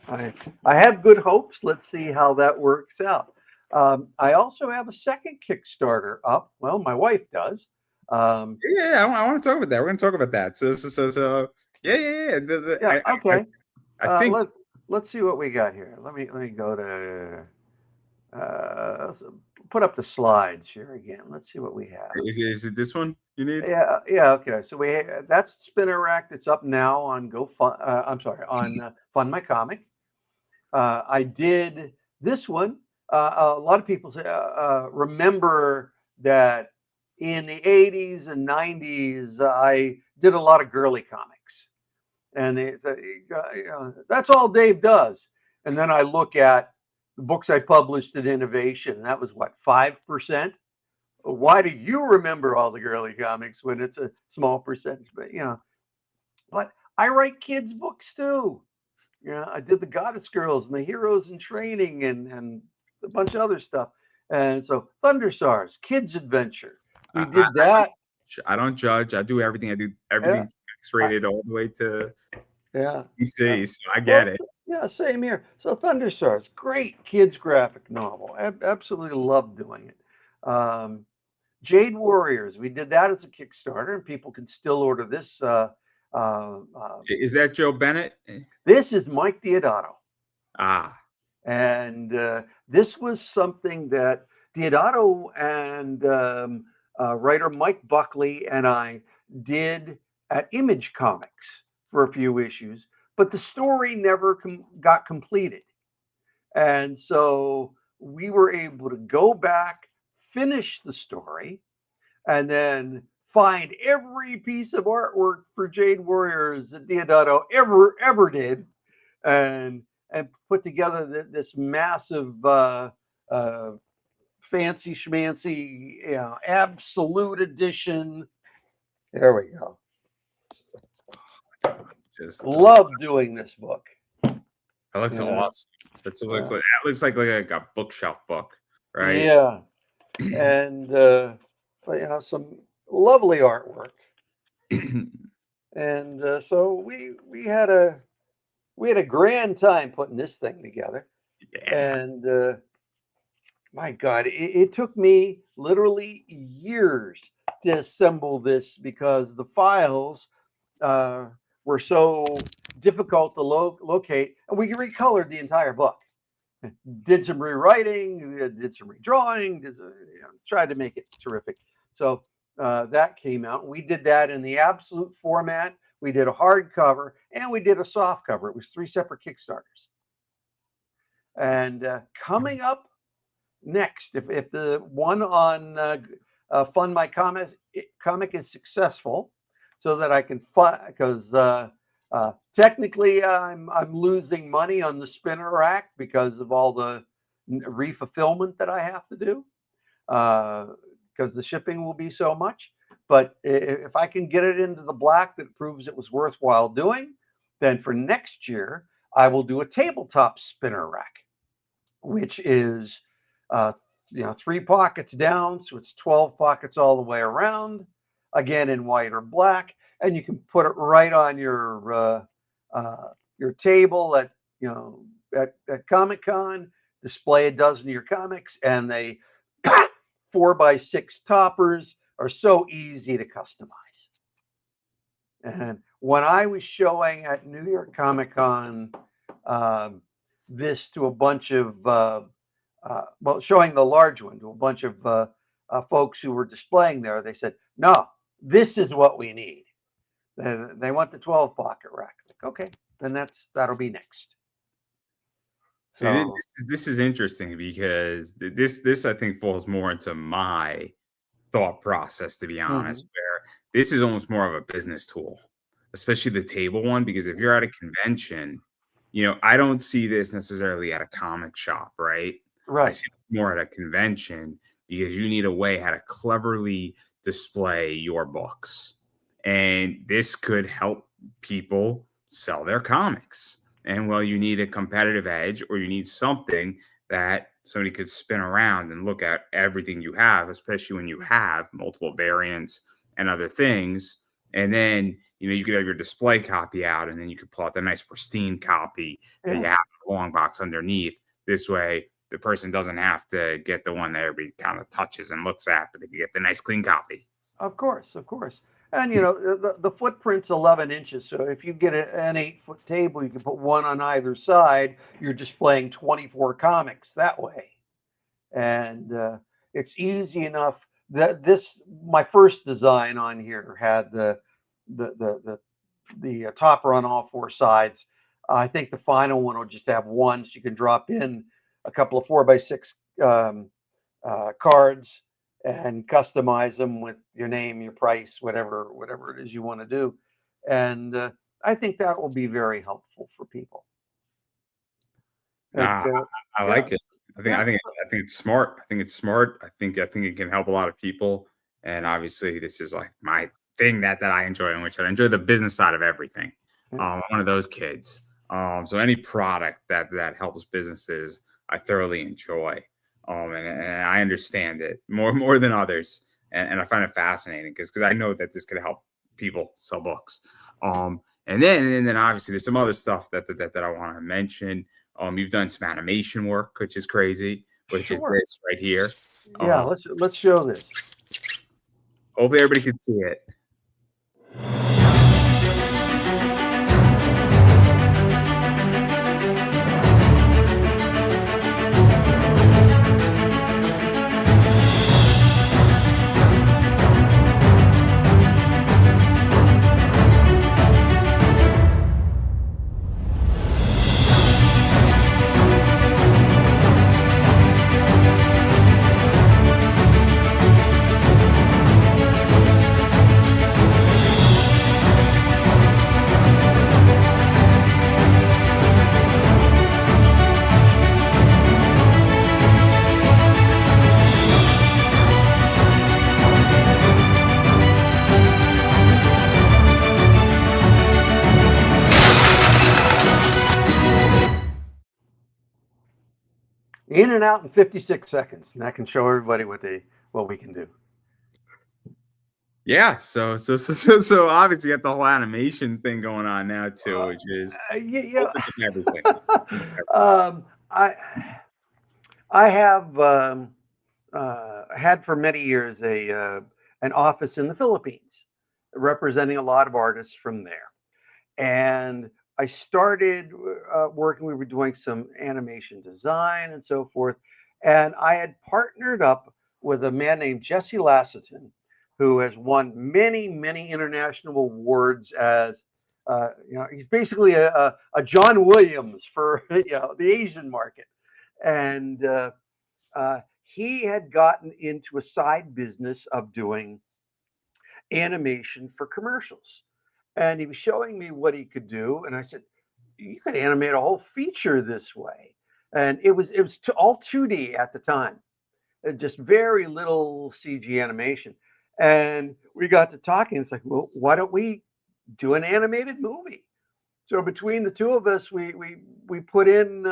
I I have good hopes. Let's see how that works out. I also have a second Kickstarter up. Well, my wife does. Um, Yeah, I want to talk about that. We're going to talk about that. So yeah, yeah, yeah. yeah, okay. I think Let's see what we got here. Let me go to put up the slides here again. Let's see what we have. is it this one you need? Yeah, yeah, okay. So that's Spinner Rack. That's up now on I'm sorry, on Fund My Comic. I did this one. A lot of people remember that in the 80s and 90s, I did a lot of girly comics. And that's all Dave does. And then I look at the books I published at Innovation, and that was what, 5%? Why do you remember all the girly comics when it's a small percentage? But I write kids' books too. I did the Goddess Girls and the Heroes in Training and a bunch of other stuff. And so Thunder Stars, Kids Adventure. We I did that. I don't judge. I do everything. I do everything Yeah. I, X-rated all the way to yeah. Uh, PC. So I get well, it. yeah, same here. So Thunder Stars, great kids graphic novel. Absolutely love doing it. Jade Warriors, we did that as a Kickstarter, and people can still order this. Is that Joe Bennett? This is Mike Diodato. Ah, And this was something that Diodato and writer Mike Buckley and I did at Image Comics for a few issues, but the story never got completed. And so we were able to go back, finish the story, and then find every piece of artwork for Jade Warriors that Diodato ever did, and put together this massive uh, fancy schmancy, absolute edition. There we go. just Love doing this book. that looks Yeah, awesome. That looks like a bookshelf book, right? yeah, and some lovely artwork. And so we had a grand time putting this thing together. Yeah. And my God, it took me literally years to assemble this because the files uh, were so difficult to locate, and we recolored the entire book. Did some rewriting, did some redrawing, tried to make it terrific. So that came out. We did that in the absolute format. We did a hardcover and we did a soft cover. It was 3 separate Kickstarters. And coming up next, if the one on Fund My Comic is successful, so that I can fund, because technically I'm losing money on the spinner rack because of all the refulfillment that I have to do, because the shipping will be so much. But if I can get it into the black that proves it was worthwhile doing, then for next year I will do a tabletop spinner rack, which is uh, 3 pockets down, so it's 12 pockets all the way around, again in white or black. and you can put it right on your table at you know at Comic Con. Display a dozen of your comics, and they 4x6 toppers are so easy to customize. And when I was showing at New York Comic Con um, this to a bunch of, well, showing the large one to a bunch of folks who were displaying there, they said, no, this is what we need. They want the 12 pocket rack. Like, okay, then that'll be next. See, this, So, this is interesting because this I think falls more into my thought process, to be honest, mhm, where this is almost more of a business tool, especially the table one, because if you're at a convention, I don't see this necessarily at a comic shop, right? I right. see it more at a convention because you need a way how to cleverly display your books. And this could help people sell their comics. And well, you need a competitive edge or you need something that somebody could spin around and look at everything you have, especially when you have multiple variants and other things. And then, you could have your display copy out and then you could pull out the nice pristine copy that you Yeah, have in the long box underneath. This way, the person doesn't have to get the one that everybody kind of touches and looks at, but they can get the nice clean copy. of course, of course. And the footprint's 11 inches, so if you get an 8-foot table, you can put one on either side. You're displaying 24 comics that way, and it's easy enough. That this my first design on here had the the the, the topper on all four sides. I think the final one will just have one, so you can drop in a couple of 4x6 um, cards and customize them with your name, your price, whatever it is you want to do. And I think that will be very helpful for people. It, Nah, I yeah, like it. I think yeah, I think it's I think it's smart. I think it's smart. I think it can help a lot of people. And obviously, this is like my thing that I enjoy, in which I enjoy the business side of everything. yeah. I'm one of those kids. So any product that helps businesses, I thoroughly enjoy. And I understand it more than others, and I find it fascinating because I know that this could help people sell books. And then obviously there's some other stuff that I want to mention. You've done some animation work, which is crazy, which is Sure. this right here. Yeah, Um, let's show this. hopefully everybody can see it. In and out in 56 seconds, and that can show everybody what we can do. Yeah, so obviously you got the whole animation thing going on now too, Uh, which is yeah. opens up everything. Opens up um, I I have had for many years a an office in the Philippines, representing a lot of artists from there. And I started working. We were doing some animation design and so forth, and I had partnered up with a man named Jesse Lasseton, who has won many international awards as he's basically a John Williams for the Asian market, and he had gotten into a side business of doing animation for commercials. And he was showing me what he could do, and I said, "You could animate a whole feature this way." And it was all 2D at the time, just very little CG animation. And we got to talking. It's like, well, why don't we do an animated movie? So between the two of us, we put in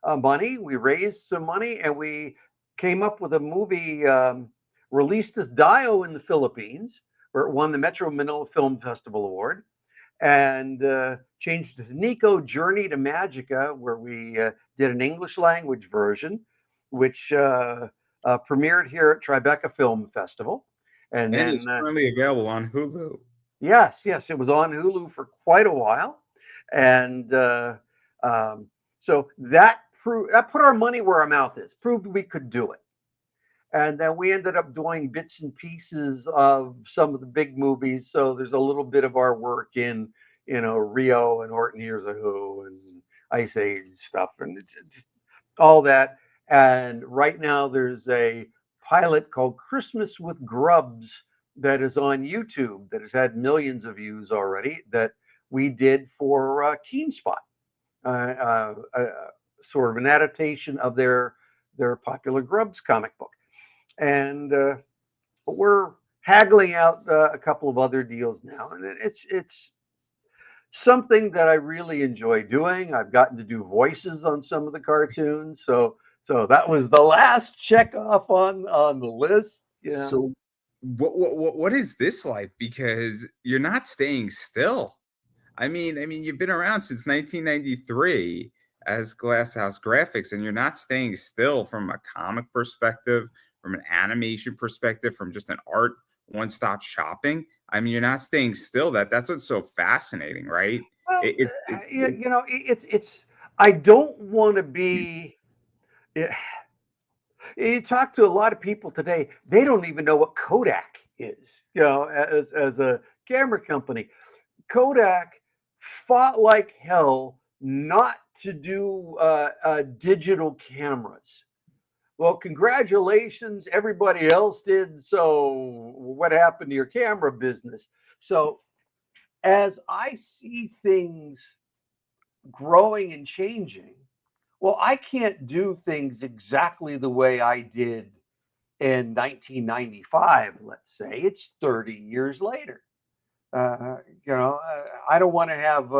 money, we raised some money, and we came up with a movie released as Dio in the Philippines. where it won the Metro Manila Film Festival Award, and changed to Nico Journey to Magica, where we did an English language version, which premiered here at Tribeca Film Festival. And And then, it's currently available on Hulu. yes, yes, it was on Hulu for quite a while. And um, so that put our money where our mouth is, proved we could do it. And then we ended up doing bits and pieces of some of the big movies. So there's a little bit of our work in, Rio and Horton Hears a Who and Ice Age stuff and just all that. And right now there's a pilot called Christmas with Grubs that is on YouTube that has had millions of views already that we did for Keen Spot, sort of an adaptation of their popular Grubs comic book. And we're haggling out a couple of other deals now, and it's something that I really enjoy doing. I've gotten to do voices on some of the cartoons, so that was the last check off on the list. Yeah. So what is this like? Because you're not staying still. I mean, you've been around since 1993 as Glasshouse Graphics, and you're not staying still from a comic perspective, from an animation perspective, from just an art one-stop shopping. I mean, you're not staying still. That's what's so fascinating, right? Well, It, it's it, it, it's. I don't want to be. You talk to a lot of people today, they don't even know what Kodak is, as a camera company. Kodak fought like hell not to do digital cameras. Well, congratulations, everybody else did. So, what happened to your camera business? So, as I see things growing and changing, well, I can't do things exactly the way I did in 1995, let's say. It's 30 years later. I don't want to have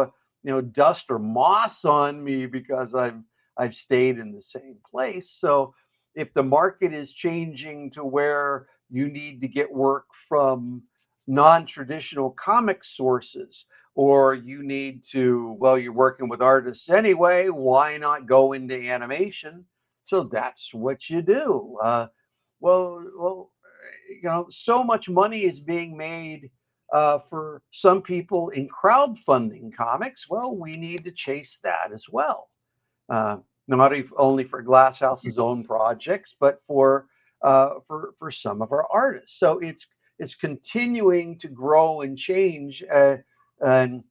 dust or moss on me because I've stayed in the same place. So if the market is changing to where you need to get work from non-traditional comic sources, or you need to, well, you're working with artists anyway, why not go into animation? So that's what you do. Well, so much money is being made for some people in crowdfunding comics. Well, we need to chase that as well. Not only for Glasshouse's own projects, but for some of our artists. So it's continuing to grow and change, and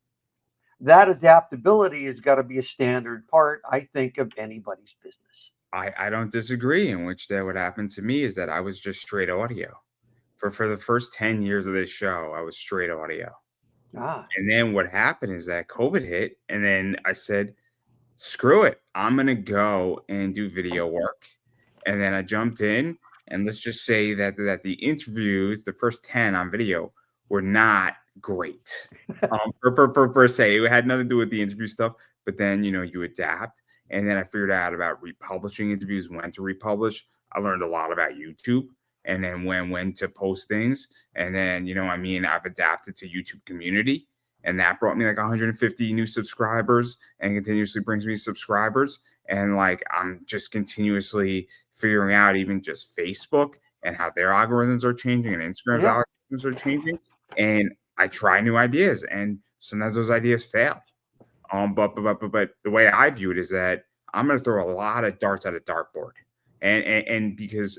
that adaptability has got to be a standard part, I think, of anybody's business. I don't disagree. In which that would happen to me is that I was just straight audio for the first 10 years of this show. I was straight audio, Ah, and then what happened is that COVID hit, and then I said, screw it. I'm gonna go and do video work. And then I jumped in, and let's just say that the interviews, the first 10 on video, were not great. Per se. It had nothing to do with the interview stuff, but then you adapt. And then I figured out about republishing interviews, when to republish. I learned a lot about YouTube and then when to post things. And then, I've adapted to YouTube community, and that brought me like 150 new subscribers and continuously brings me subscribers. And like, I'm just continuously figuring out even just Facebook and how their algorithms are changing and Instagram's yeah, algorithms are changing. And I try new ideas, and sometimes those ideas fail. But the way I view it is that I'm going to throw a lot of darts at a dartboard, and because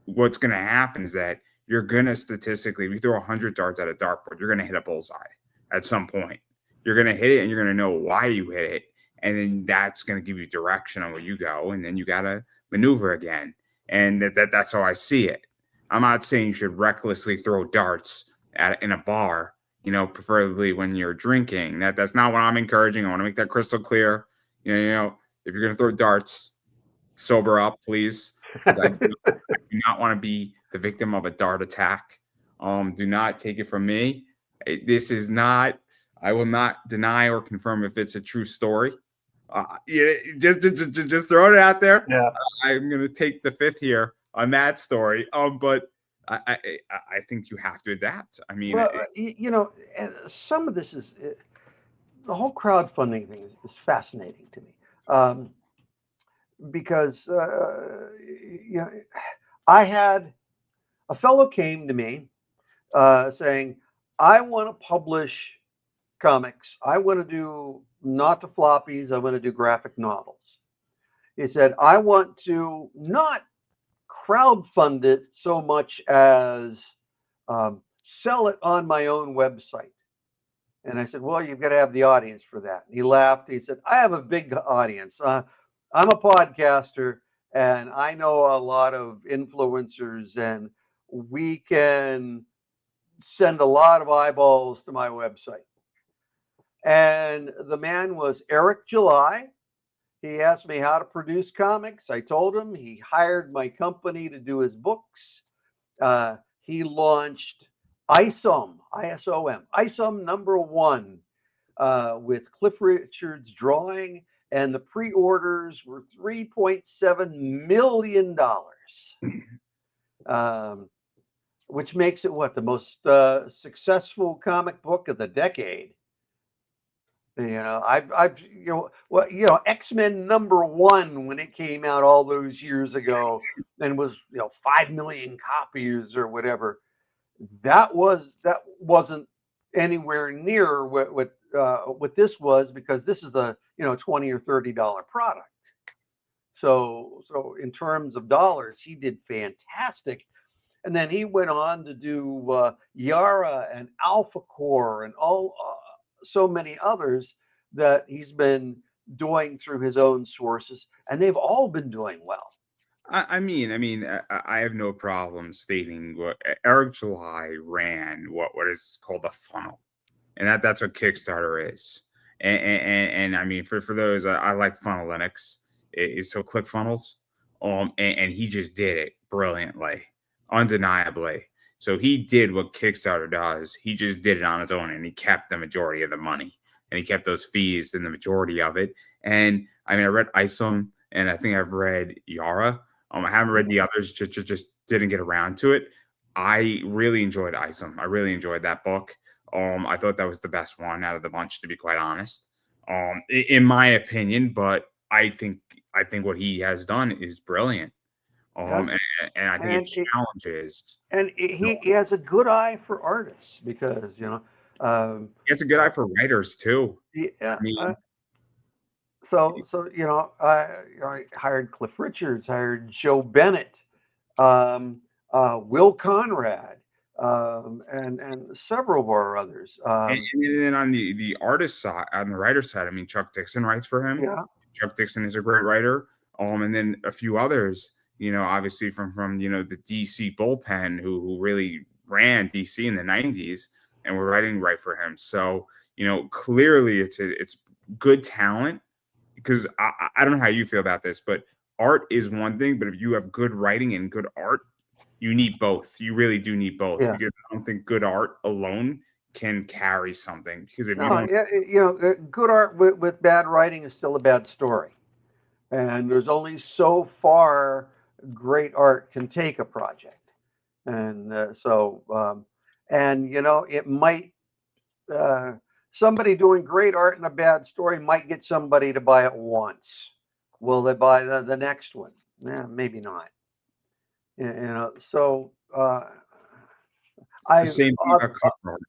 what's going to happen is that you're going to statistically, if you throw 100 darts at a dartboard, you're going to hit a bullseye at some point. You're going to hit it, and you're going to know why you hit it, and then that's going to give you direction on where you go, and then you got to maneuver again. And that's how I see it. I'm not saying you should recklessly throw darts in a bar, preferably when you're drinking. That's not what I'm encouraging. I want to make that crystal clear. If you're going to throw darts, sober up, please, because I do not want to be the victim of a dart attack. Do not take it from me. This is not. I will not deny or confirm if it's a true story. Yeah, just throwing it out there. yeah. I'm going to take the fifth here on that story. But I think you have to adapt. I mean, Well, and some of this is the whole crowdfunding thing is fascinating to me, um, because I had a fellow came to me saying, "I want to publish comics. I want to do not the floppies. I want to do graphic novels." He said, "I want to not crowdfund it so much as sell it on my own website." And I said, "Well, you've got to have the audience for that." And he laughed. He said, "I have a big audience. I'm a podcaster and I know a lot of influencers, and we can send a lot of eyeballs to my website." And the man was Eric July. He asked me how to produce comics. I told him. He hired my company to do his books. He launched ISOM, ISOM, ISOM #1 with Cliff Richard's drawing, and the pre-orders were $3.7 million, um, which makes it what, the most successful comic book of the decade. X-Men #1 when it came out all those years ago, and was 5 million copies or whatever. That wasn't anywhere near what this was, because this is a $20 or $30 product. So in terms of dollars, he did fantastic. And then he went on to do Yara and Alpha Core and all so many others that he's been doing through his own sources, and they've all been doing well. I have no problem stating what Eric July ran. What is called a funnel, and that's what Kickstarter is. And I mean, for those, I like Funnelytics. So ClickFunnels, and he just did it brilliantly, undeniably. So he did what Kickstarter does. He just did it on his own, and he kept the majority of the money, and he kept those fees and the majority of it. And I mean, I read Isom, and I think I've read Yara. I haven't read the others, just didn't get around to it. I really enjoyed Isom. I really enjoyed that book. I thought that was the best one out of the bunch, to be quite honest, in my opinion. But I think what he has done is brilliant. Yeah, And I think it and it, challenges. and he has a good eye for artists, because um, He has a good eye for writers too. yeah. I mean, So I hired Cliff Richards, hired Joe Bennett, um, Will Conrad, and several of our others. and then on the artist side, on the writer side, I mean, Chuck Dixon writes for him. Yeah, Chuck Dixon is a great writer. And then a few others, obviously from the DC bullpen who really ran DC in the '90s and were writing right for him. So clearly it's good talent, because I don't know how you feel about this, but art is one thing, but if you have good writing and good art, you need both. You really do need both, yeah. because I don't think good art alone can carry something, because if you No, don't, yeah, good art with bad writing is still a bad story, and there's only so far great art can take a project, and it might uh, somebody doing great art and a bad story might get somebody to buy it once. Will they buy the next one? Yeah, maybe not. So it's the I same thing about cover art.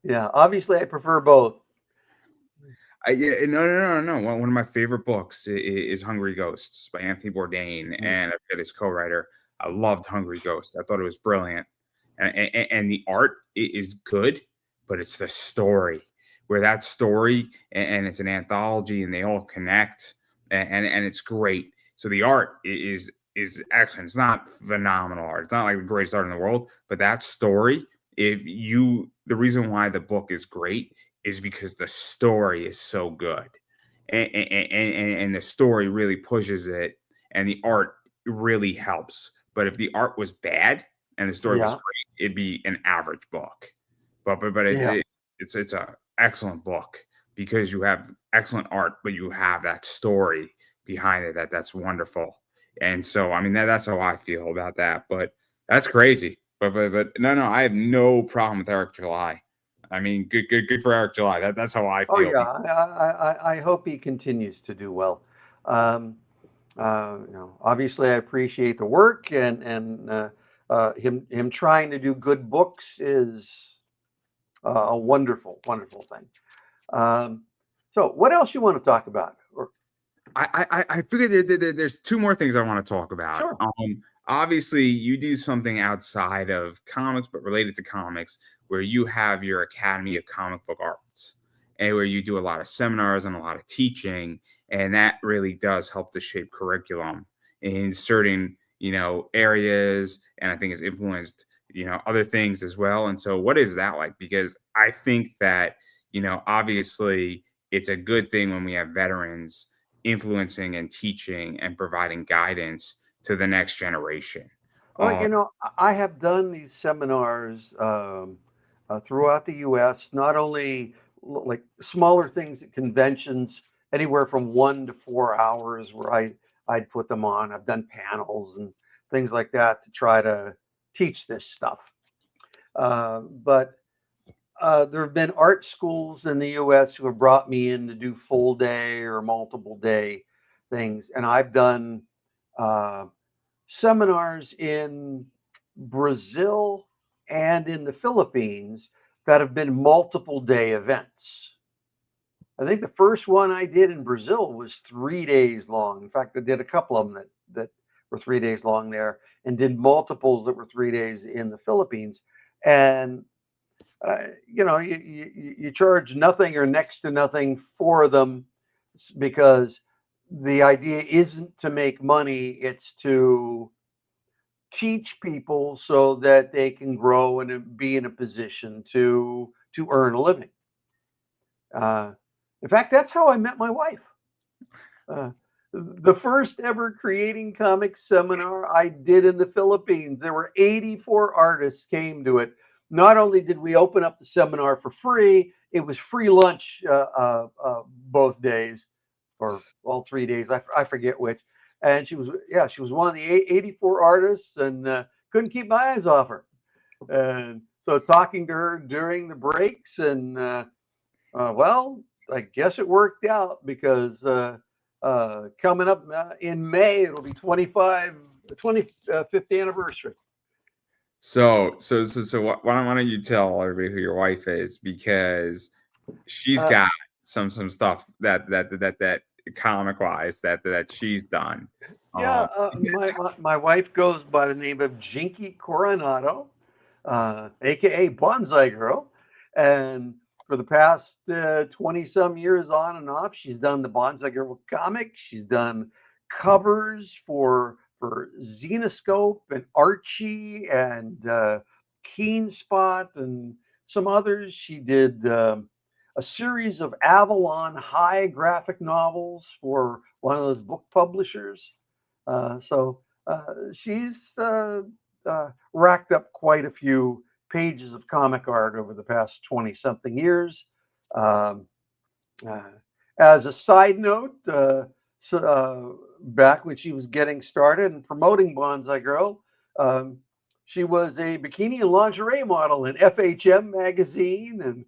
yeah, obviously I prefer both. Yeah, no. One of my favorite books is Hungry Ghosts by Anthony Bourdain, Mm. and I've got his co-writer. I loved Hungry Ghosts. I thought it was brilliant, and the art is good, but it's the story, where that story, and it's an anthology, and they all connect, and it's great. So the art is excellent. It's not phenomenal art. It's not like the greatest art in the world, but that story, the reason why the book is great is because the story is so good, and the story really pushes it, and the art really helps. But if the art was bad and the story was Yeah, great, it'd be an average book. But yeah, it's a excellent book, because you have excellent art, but you have that story behind it that's wonderful. And so I mean, that's how I feel about that. But that's crazy. But no, I have no problem with Eric July. I mean, good for Eric July. That's how I Oh feel. yeah, I hope he continues to do well. Um, Obviously, I appreciate the work and him trying to do good books is a wonderful, wonderful thing. Um, so, what else you want to talk about? Or I figured there's two more things I want to talk about. sure. Obviously, you do something outside of comics, but related to comics, where you have your Academy of Comic Book Arts, and where you do a lot of seminars and a lot of teaching, and that really does help to shape curriculum in certain areas, and I think it's influenced other things as well. And so, what is that like? Because I think that obviously, it's a good thing when we have veterans influencing and teaching and providing guidance to the next generation. Well, Um, I have done these seminars throughout the U.S. Not only like smaller things at conventions, anywhere from 1 to 4 hours, where I'd put them on. I've done panels and things like that to try to teach this stuff. But there have been art schools in the U.S. who have brought me in to do full day or multiple day things, and I've done uh, seminars in Brazil and in the Philippines that have been multiple day events. I think the first one I did in Brazil was 3 days long. In fact, I did a couple of them that were 3 days long there, and did multiples that were 3 days in the Philippines. And you charge nothing or next to nothing for them because the idea isn't to make money; it's to teach people so that they can grow and be in a position to earn a living. Uh, in fact, that's how I met my wife. Uh, the first ever creating comics seminar I did in the Philippines. There were 84 artists came to it. Not only did we open up the seminar for free, it was free lunch both days or all 3 days. I forget which. And she was one of the 84 artists and couldn't keep my eyes off her. And so talking to her during the breaks and well, I guess it worked out because coming up in May, it'll be 25th anniversary. so why don't you tell everybody who your wife is, because she's Uh, got some stuff that comic wise that she's done. yeah, Um, my wife goes by the name of Jinky Coronado, aka Bonsai Girl, and for the past 20 some years on and off, she's done the Bonsai Girl comic. She's done covers for Xenoscope and Archie and Keen Spot and some others. She did a series of Avalon High graphic novels for one of those book publishers. So she's racked up quite a few pages of comic art over the past 20 something years. Um, uh, as a side note, back when she was getting started and promoting Bonsai Girl, um, she was a bikini and lingerie model in FHM magazine and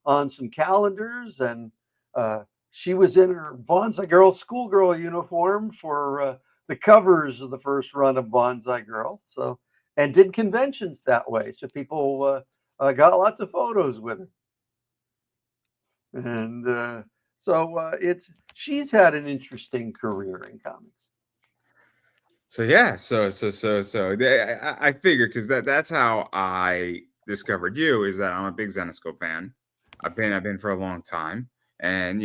on some calendars. And uh, she was in her Bonsai Girl schoolgirl uniform for the covers of the first run of Bonsai Girl. So, and did conventions that way. So people got lots of photos with her. And it's she's had an interesting career in comics. so yeah, I figured, because that's how I discovered you, is that I'm a big Zenoscope fan. I've been for a long time, and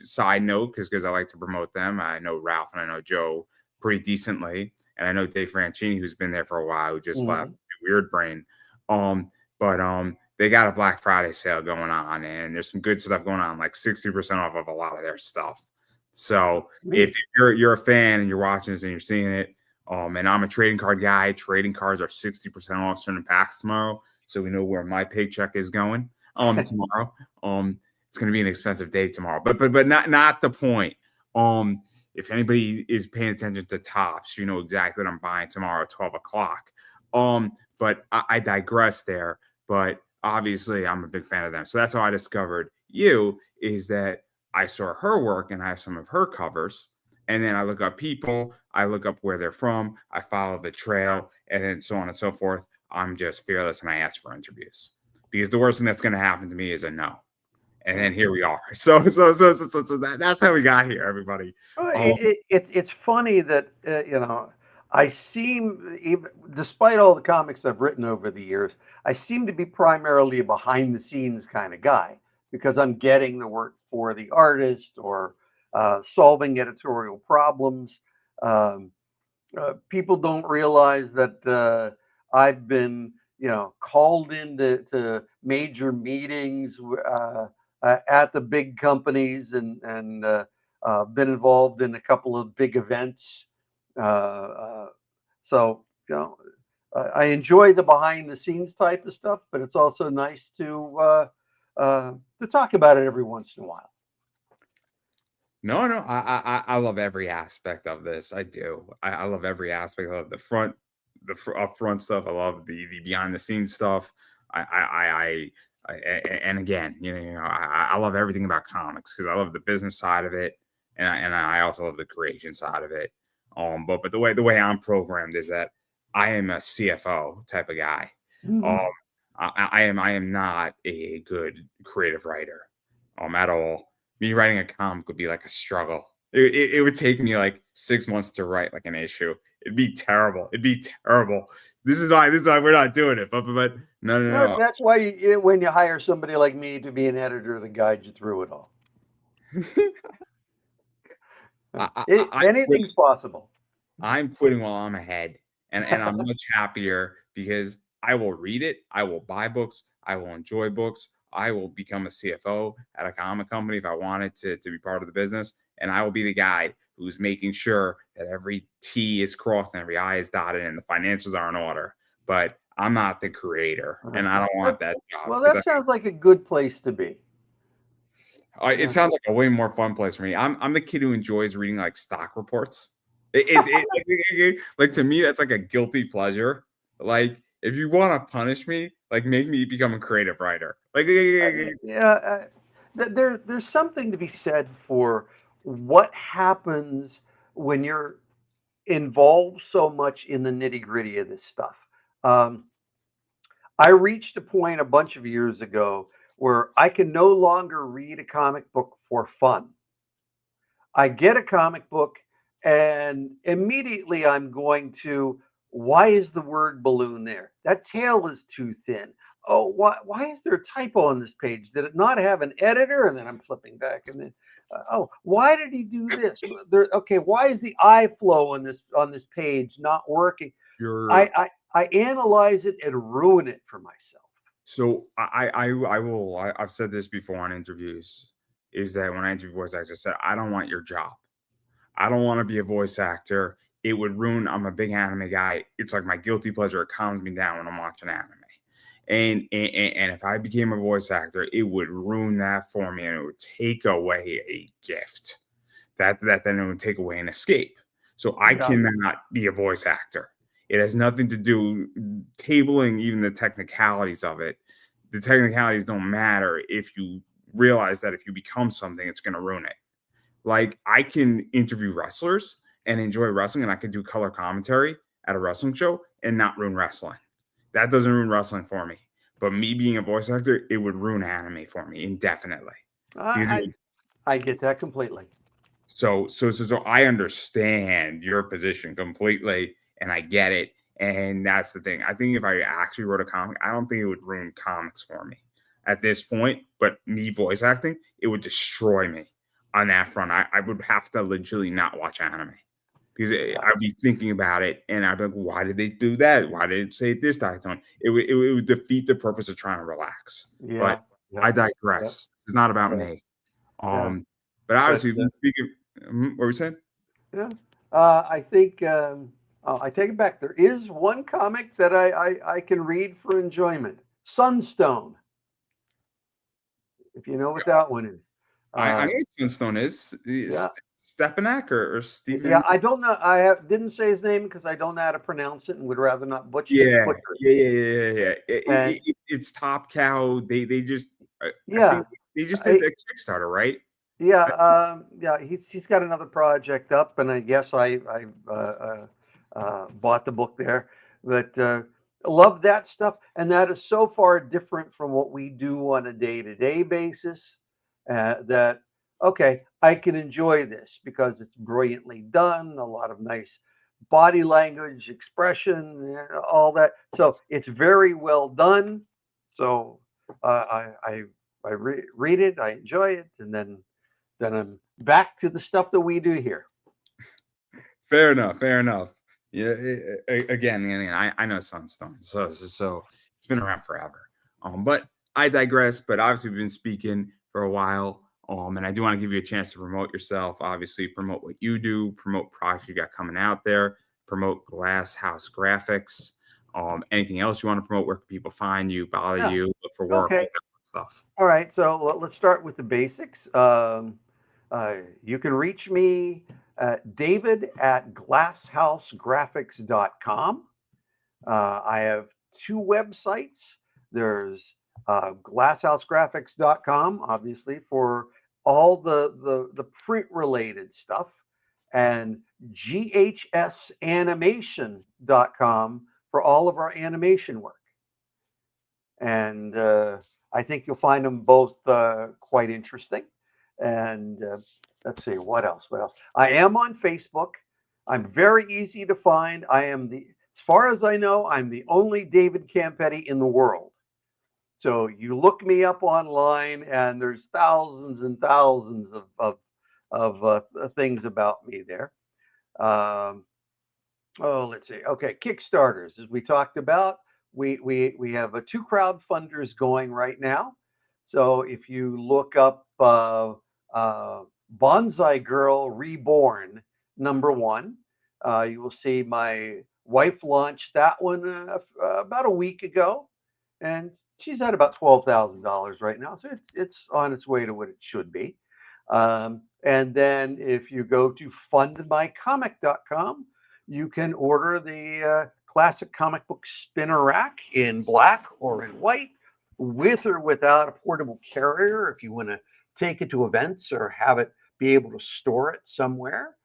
side note, because I like to promote them. I know Ralph and I know Joe pretty decently, and I know Dave Franchini, who's been there for a while, who just left Mhm. Weird Brain. But they got a Black Friday sale going on, and there's some good stuff going on, like 60% off of a lot of their stuff. So if Neat. you're a fan and you're watching this and you're seeing it, and I'm a trading card guy. Trading cards are 60% off certain packs tomorrow, so we know where my paycheck is going. Tomorrow. It's going to be an expensive day tomorrow, but not the point. If anybody is paying attention to Tops, you know exactly what I'm buying tomorrow at 12 o'clock. But I digress there. But obviously, I'm a big fan of them. So that's how I discovered you. Is that I saw her work and I have some of her covers. And then I look up people, I look up where they're from, I follow the trail, and then so on and so forth. I'm just fearless and I ask for interviews because the worst thing that's going to happen to me is a no. And then here we are. So that's how we got here, everybody. Well, Oh, it's funny that I seem, even despite all the comics I've written over the years, I seem to be primarily a behind the scenes kind of guy because I'm getting the work for the artist or solving editorial problems. Um, People don't realize that I've been, called into to major meetings at the big companies and been involved in a couple of big events. Uh, uh, so, I enjoy the behind the scenes type of stuff, but it's also nice to talk about it every once in a while. no, no, I love every aspect of this. I do. I love every aspect. I love the front, upfront stuff. I love the behind the scenes stuff. And again, I love everything about comics because I love the business side of it, and I also love the creation side of it. But the way I'm programmed is that I am a CFO type of guy. Um, Mhm. I am not a good creative writer, at all. Me writing a comic would be like a struggle. It would take me like 6 months to write like an issue. It'd be terrible. It'd be terrible. This is why we're not doing it. But no, no, Well, no. that's why when you hire somebody like me to be an editor to guide you through it all. I quit. Anything's possible. I'm quitting while I'm ahead, and I'm much happier because I will read it, I will buy books, I will enjoy books, I will become a CFO at a comic company if I wanted to be part of the business, and I will be the guy who's making sure that every T is crossed and every I is dotted and the financials are in order. But I'm not the creator, and I don't want That- that job well, because that sounds like a good place to be. it Yeah. sounds like a way more fun place for me. I'm the kid who enjoys reading like stock reports. Like to me, that's like a guilty pleasure. Like if you want to punish me, like make me become a creative writer. Like Yeah. There's something to be said for what happens when you're involved so much in the nitty gritty of this stuff. Um, I reached a point a bunch of years ago where I can no longer read a comic book for fun. I get a comic book and immediately I'm going to, why is the word balloon there? That tail is too thin. Oh, why is there a typo on this page? Did it not have an editor? And then I'm flipping back and then, oh, why did he do this? Okay, why is the eye flow on this page not working? you're I analyze it and ruin it for myself. so I will I've said this before on interviews is that when I interview voice actors, I said I don't want your job. I don't want to be a voice actor. It would ruin. I'm a big anime guy. It's like my guilty pleasure. It calms me down when I'm watching anime. And if I became a voice actor, it would ruin that for me, and it would take away a gift. That then it would take away an escape. So I Yeah, cannot be a voice actor. It has nothing to do tabling even the technicalities of it. The technicalities don't matter if you realize that if you become something, it's going to ruin it. Like I can interview wrestlers and enjoy wrestling, and I can do color commentary at a wrestling show and not ruin wrestling. That doesn't ruin wrestling for me. But me being a voice actor, it would ruin anime for me indefinitely because it I would, I get that completely. so I understand your position completely, and I get it. And that's the thing. I think if I actually wrote a comic, I don't think it would ruin comics for me at this point. But me voice acting, it would destroy me on that front. I would have to legitimately not watch anime because Yeah, I'd be thinking about it, and I'd be like, "Why did they do that? Why did it say this diatone?" It would defeat the purpose of trying to relax. But yeah, I yeah, yeah, digress. It's not about yeah, me. yeah. Um, but But obviously, speaking, what were we saying? yeah, I think I take it back. There is one comic that I can read for enjoyment. Sunstone, if you know what that one is. I know Uh, what Sunstone is. yeah, Stepanek or Yeah, Stephen? I don't know. Didn't say his name because I don't know how to pronounce it and would rather not Yeah, butcher it. yeah, yeah, yeah, yeah. And It's Top Cow. They just I yeah, think they just did I, the Kickstarter, right? yeah, yeah. He's got another project up, and I guess I bought the book there. But love that stuff, and that is so far different from what we do on a day-to-day basis. That okay, I can enjoy this because it's brilliantly done. A lot of nice body language, expression, all that. So it's very well done. So I read it, I enjoy it, and then I'm back to the stuff that we do here. Fair enough. Fair enough. Yeah. Again, I know Sunstone, so it's been around forever. But I digress. But obviously, we've been speaking for a while. And I do want to give you a chance to promote yourself. Obviously, promote what you do, promote products you got coming out there, promote Glass House Graphics. Anything else you want to promote? Where can people find you, bother Yeah. you, look for work, all Okay. that stuff? All right. So let's start with the basics. You can reach me at David at glasshousegraphics.com. I have two websites. There's glasshousegraphics.com, obviously, for all the print related stuff, and ghsanimation.com for all of our animation work. And I think you'll find them both quite interesting. And let's see, what else? What else? I am on Facebook. I'm very easy to find. As far as I know, I'm the only David Campetti in the world. So you look me up online, and there's thousands and thousands of things about me there. Um, Oh, let's see. Okay, Kickstarters, as we talked about, we have two crowdfunders going right now. So if you look up Bonsai Girl Reborn #1, you will see my wife launched that one about a week ago, and she's at about $12,000 right now. So it's on its way to what it should be. And then if you go to fundmycomic.com, you can order the classic comic book spinner rack in black or in white, with or without a portable carrier if you want to take it to events or have it be able to store it somewhere.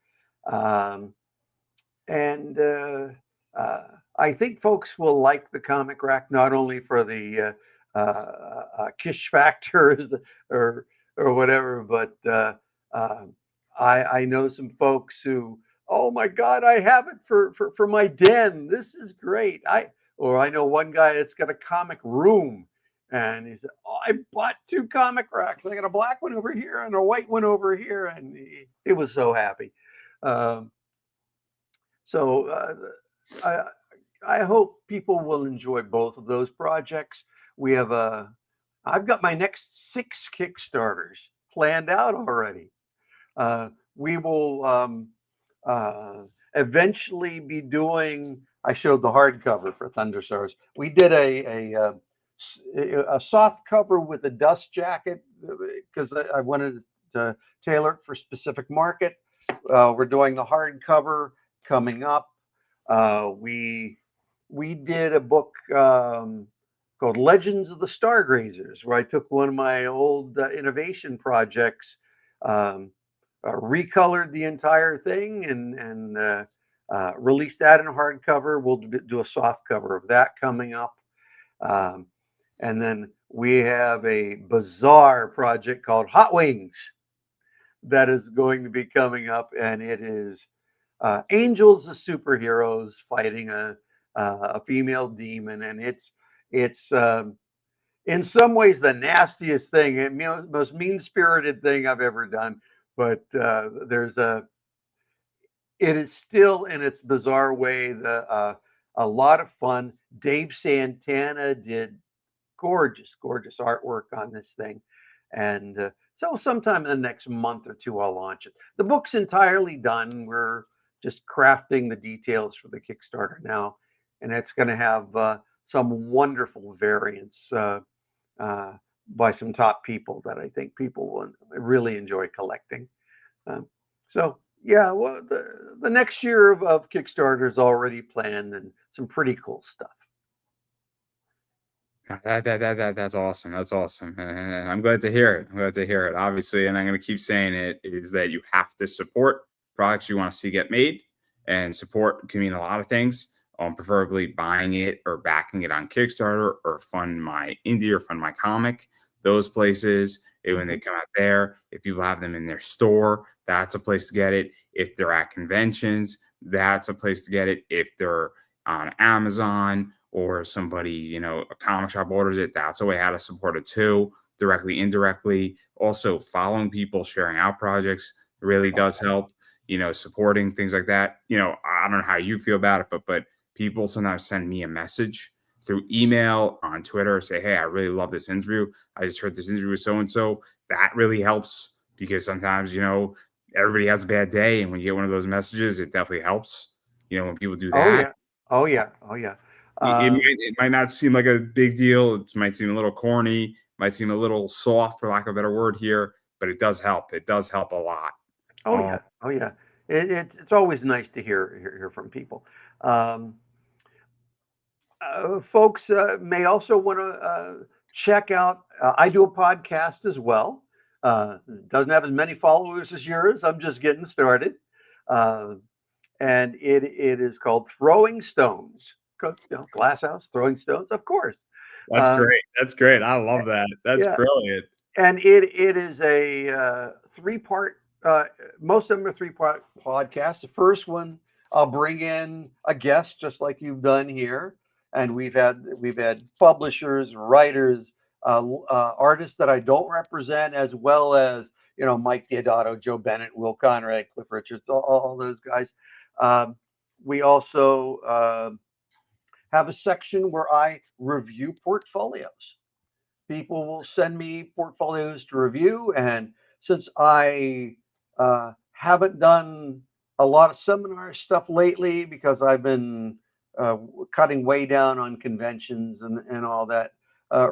Um, and I think folks will like the comic rack not only for the kish factor or or whatever, but uh, I know some folks who, oh my God, I have it for my den. This is great. I know one guy that's got a comic room, and he said, oh, I bought two comic racks. I got a black one over here and a white one over here, and he was so happy. Um, so I I hope people will enjoy both of those projects. We have I've got my next 6 Kickstarters planned out already. We will eventually be doing. I showed the hardcover for Thunderstars. We did a soft cover with a dust jacket because I wanted to tailor it for specific market. We're doing the hardcover coming up. We did a book called Legends of the Stargrazers, where I took one of my old innovation projects, um, recolored the entire thing, and released that in hardcover. We'll do a soft cover of that coming up. Um, and then we have a bizarre project called Hot Wings that is going to be coming up, and it is angels as superheroes fighting a female demon, and it's in some ways the nastiest thing, and most mean spirited thing I've ever done. But there's a it is still in its bizarre way a lot of fun. Dave Santana did gorgeous artwork on this thing. And so sometime in the next month or two, I'll launch it. The book's entirely done. We're just crafting the details for the Kickstarter now. And it's going to have some wonderful variants uh, by some top people that I think people will really enjoy collecting. Um, So yeah, well, the next year of Kickstarter is already planned and some pretty cool stuff. That's awesome. That's awesome. And I'm glad to hear it. I'm glad to hear it. Obviously, and I'm going to keep saying it, is that you have to support products you want to see get made, and support can mean a lot of things. Preferably buying it or backing it on Kickstarter, or fund my indie, or fund my comic. Those places, when they Mhm. come out there, if people have them in their store, that's a place to get it. If they're at conventions, that's a place to get it. If they're on Amazon, or somebody, a comic shop orders it, that's a way how to support it too, directly, indirectly. Also, following people sharing out projects really does help. Supporting things like that. I don't know how you feel about it, but people sometimes send me a message through email, on Twitter, say, "Hey, I really love this interview. I just heard this interview with so and so." That really helps, because sometimes, everybody has a bad day, and when you get one of those messages, it definitely helps. When people do Oh that, yeah, oh yeah, oh yeah. it Um, might not seem like a big deal. It might seem a little corny, might seem a little soft, for lack of a better word here, but it does help. It does help a lot. oh Um, yeah, oh yeah. It's always nice to hear from people. Um, Folks may also want to check out. I do a podcast as well. Doesn't have as many followers as yours. I'm just getting started, uh, and it is called Throwing Stones. Glass House, Throwing Stones, of course. that's Um, great. That's great. I love that. That's yeah, brilliant. and it is a three-part. Most of them are three-part podcasts. The first one, I'll bring in a guest, just like you've done here, and we've had publishers, writers, artists that I don't represent, as well as Mike Diodato, Joe Bennett, Will Conrad, Cliff Richards, all those guys. Um, we also have a section where I review portfolios. People will send me portfolios to review, and since I haven't done a lot of seminar stuff lately because I've been uh, cutting way down on conventions and all that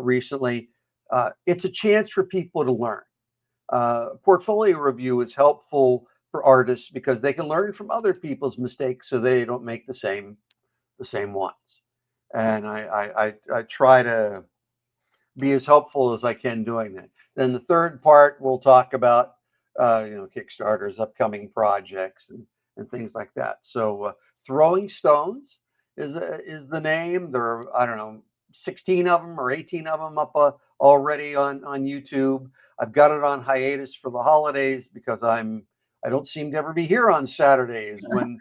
recently, it's a chance for people to learn. Portfolio review is helpful for artists because they can learn from other people's mistakes so they don't make the same ones. And I try to be as helpful as I can doing that. Then the third part, we'll talk about Kickstarter's upcoming projects and things like that. So Throwing Stones is the name. There are, I don't know, 16 of them or 18 of them up already on YouTube. I've got it on hiatus for the holidays because I don't seem to ever be here on Saturdays when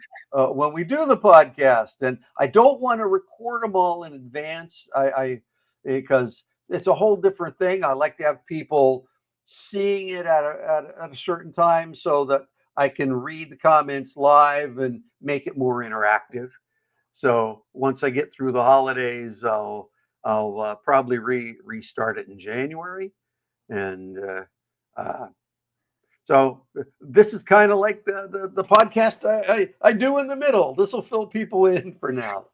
we do the podcast, and I don't want to record them all in advance. I because it's a whole different thing. I like to have people seeing it at a certain time so that I can read the comments live and make it more interactive. So once I get through the holidays, I'll probably restart it in January, and uh, so this is kind of like the podcast I do in the middle. This will fill people in for now.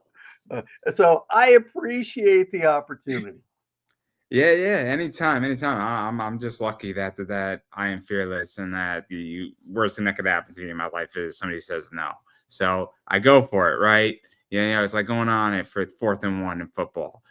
Uh, so I appreciate the opportunity. Yeah, yeah. Anytime, anytime. I'm just lucky that I am fearless, and that the worst thing that could happen to me in my life is somebody says no. So I go for it, right? It's like going on it for 4th and 1 in football.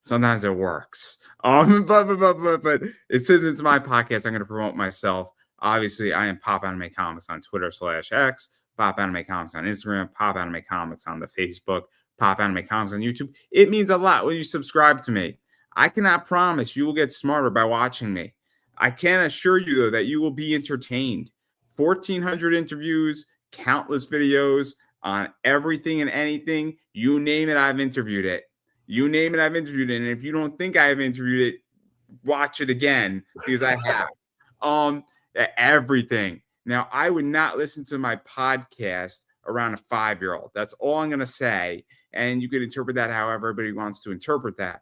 Sometimes it works. But since it's my podcast, I'm going to promote myself. Obviously, I am Pop Anime Comics on Twitter/X, Pop Anime Comics on Instagram, Pop Anime Comics on the Facebook, Pop Anime Comics on YouTube. It means a lot when you subscribe to me. I cannot promise you will get smarter by watching me. I can assure you, though, that you will be entertained. 1,400 interviews, countless videos on everything and anything. You name it, I've interviewed it. You name it, I've interviewed it. And if you don't think I have interviewed it, watch it again, because I have. Um, Everything. Now, I would not listen to my podcast around a 5-year-old. That's all I'm gonna say. And you can interpret that however everybody wants to interpret that.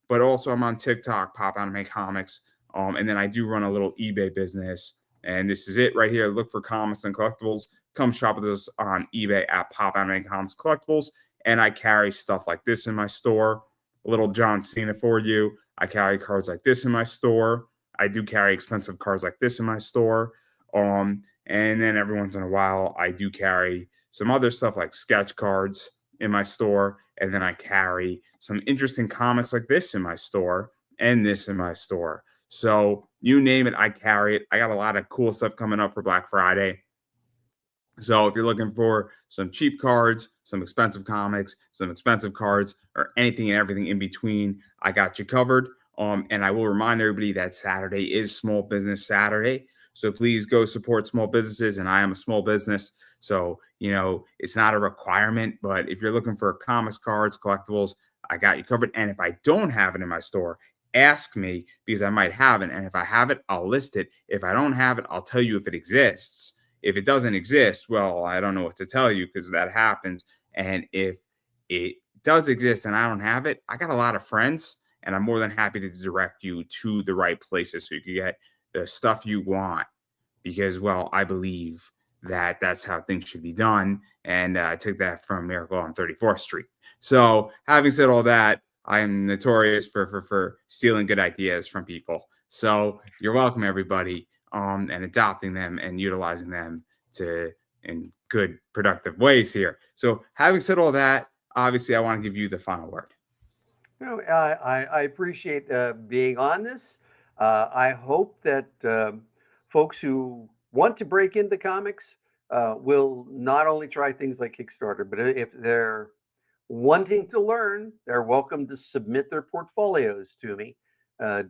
But also I'm on TikTok, Pop Anime Comics. And then I do run a little eBay business. And this is it right here. Look for comics and collectibles. Come shop with us on eBay at Pop Anime Comics Collectibles. And I carry stuff like this in my store. A little John Cena for you. I carry cards like this in my store. I do carry expensive cards like this in my store. And then every once in a while, I do carry some other stuff like sketch cards in my store. And then I carry some interesting comics like this in my store and this in my store. So you name it, I carry it. I got a lot of cool stuff coming up for Black Friday. So if you're looking for some cheap cards, some expensive comics, some expensive cards, or anything and everything in between, I got you covered. And I will remind everybody that Saturday is Small Business Saturday. So please go support small businesses. And I am a small business. So, it's not a requirement, but if you're looking for comics, cards, collectibles, I got you covered. And if I don't have it in my store, ask me because I might have it. And if I have it, I'll list it. If I don't have it, I'll tell you if it exists. If it doesn't exist, well, I don't know what to tell you because that happens. And if it does exist and I don't have it, I got a lot of friends and I'm more than happy to direct you to the right places so you can get the stuff you want because, well, I believe that that's how things should be done. And I took that from Miracle on 34th Street. So, having said all that, I am notorious for stealing good ideas from people. So, you're welcome, everybody, and adopting them and utilizing them to in good, productive ways here. So, having said all that, obviously, I want to give you the final word. No, I appreciate being on this. I hope that folks who want to break into comics will not only try things like Kickstarter, but if they're wanting to learn, they're welcome to submit their portfolios to me,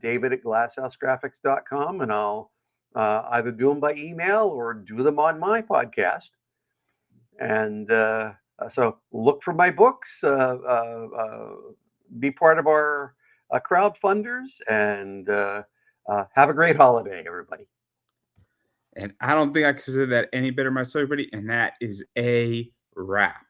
David at glasshousegraphics.com, and I'll either do them by email or do them on my podcast. And so look for my books, be part of our crowdfunders, and have a great holiday, everybody. And I don't think I can say that any better myself, everybody. And that is a wrap.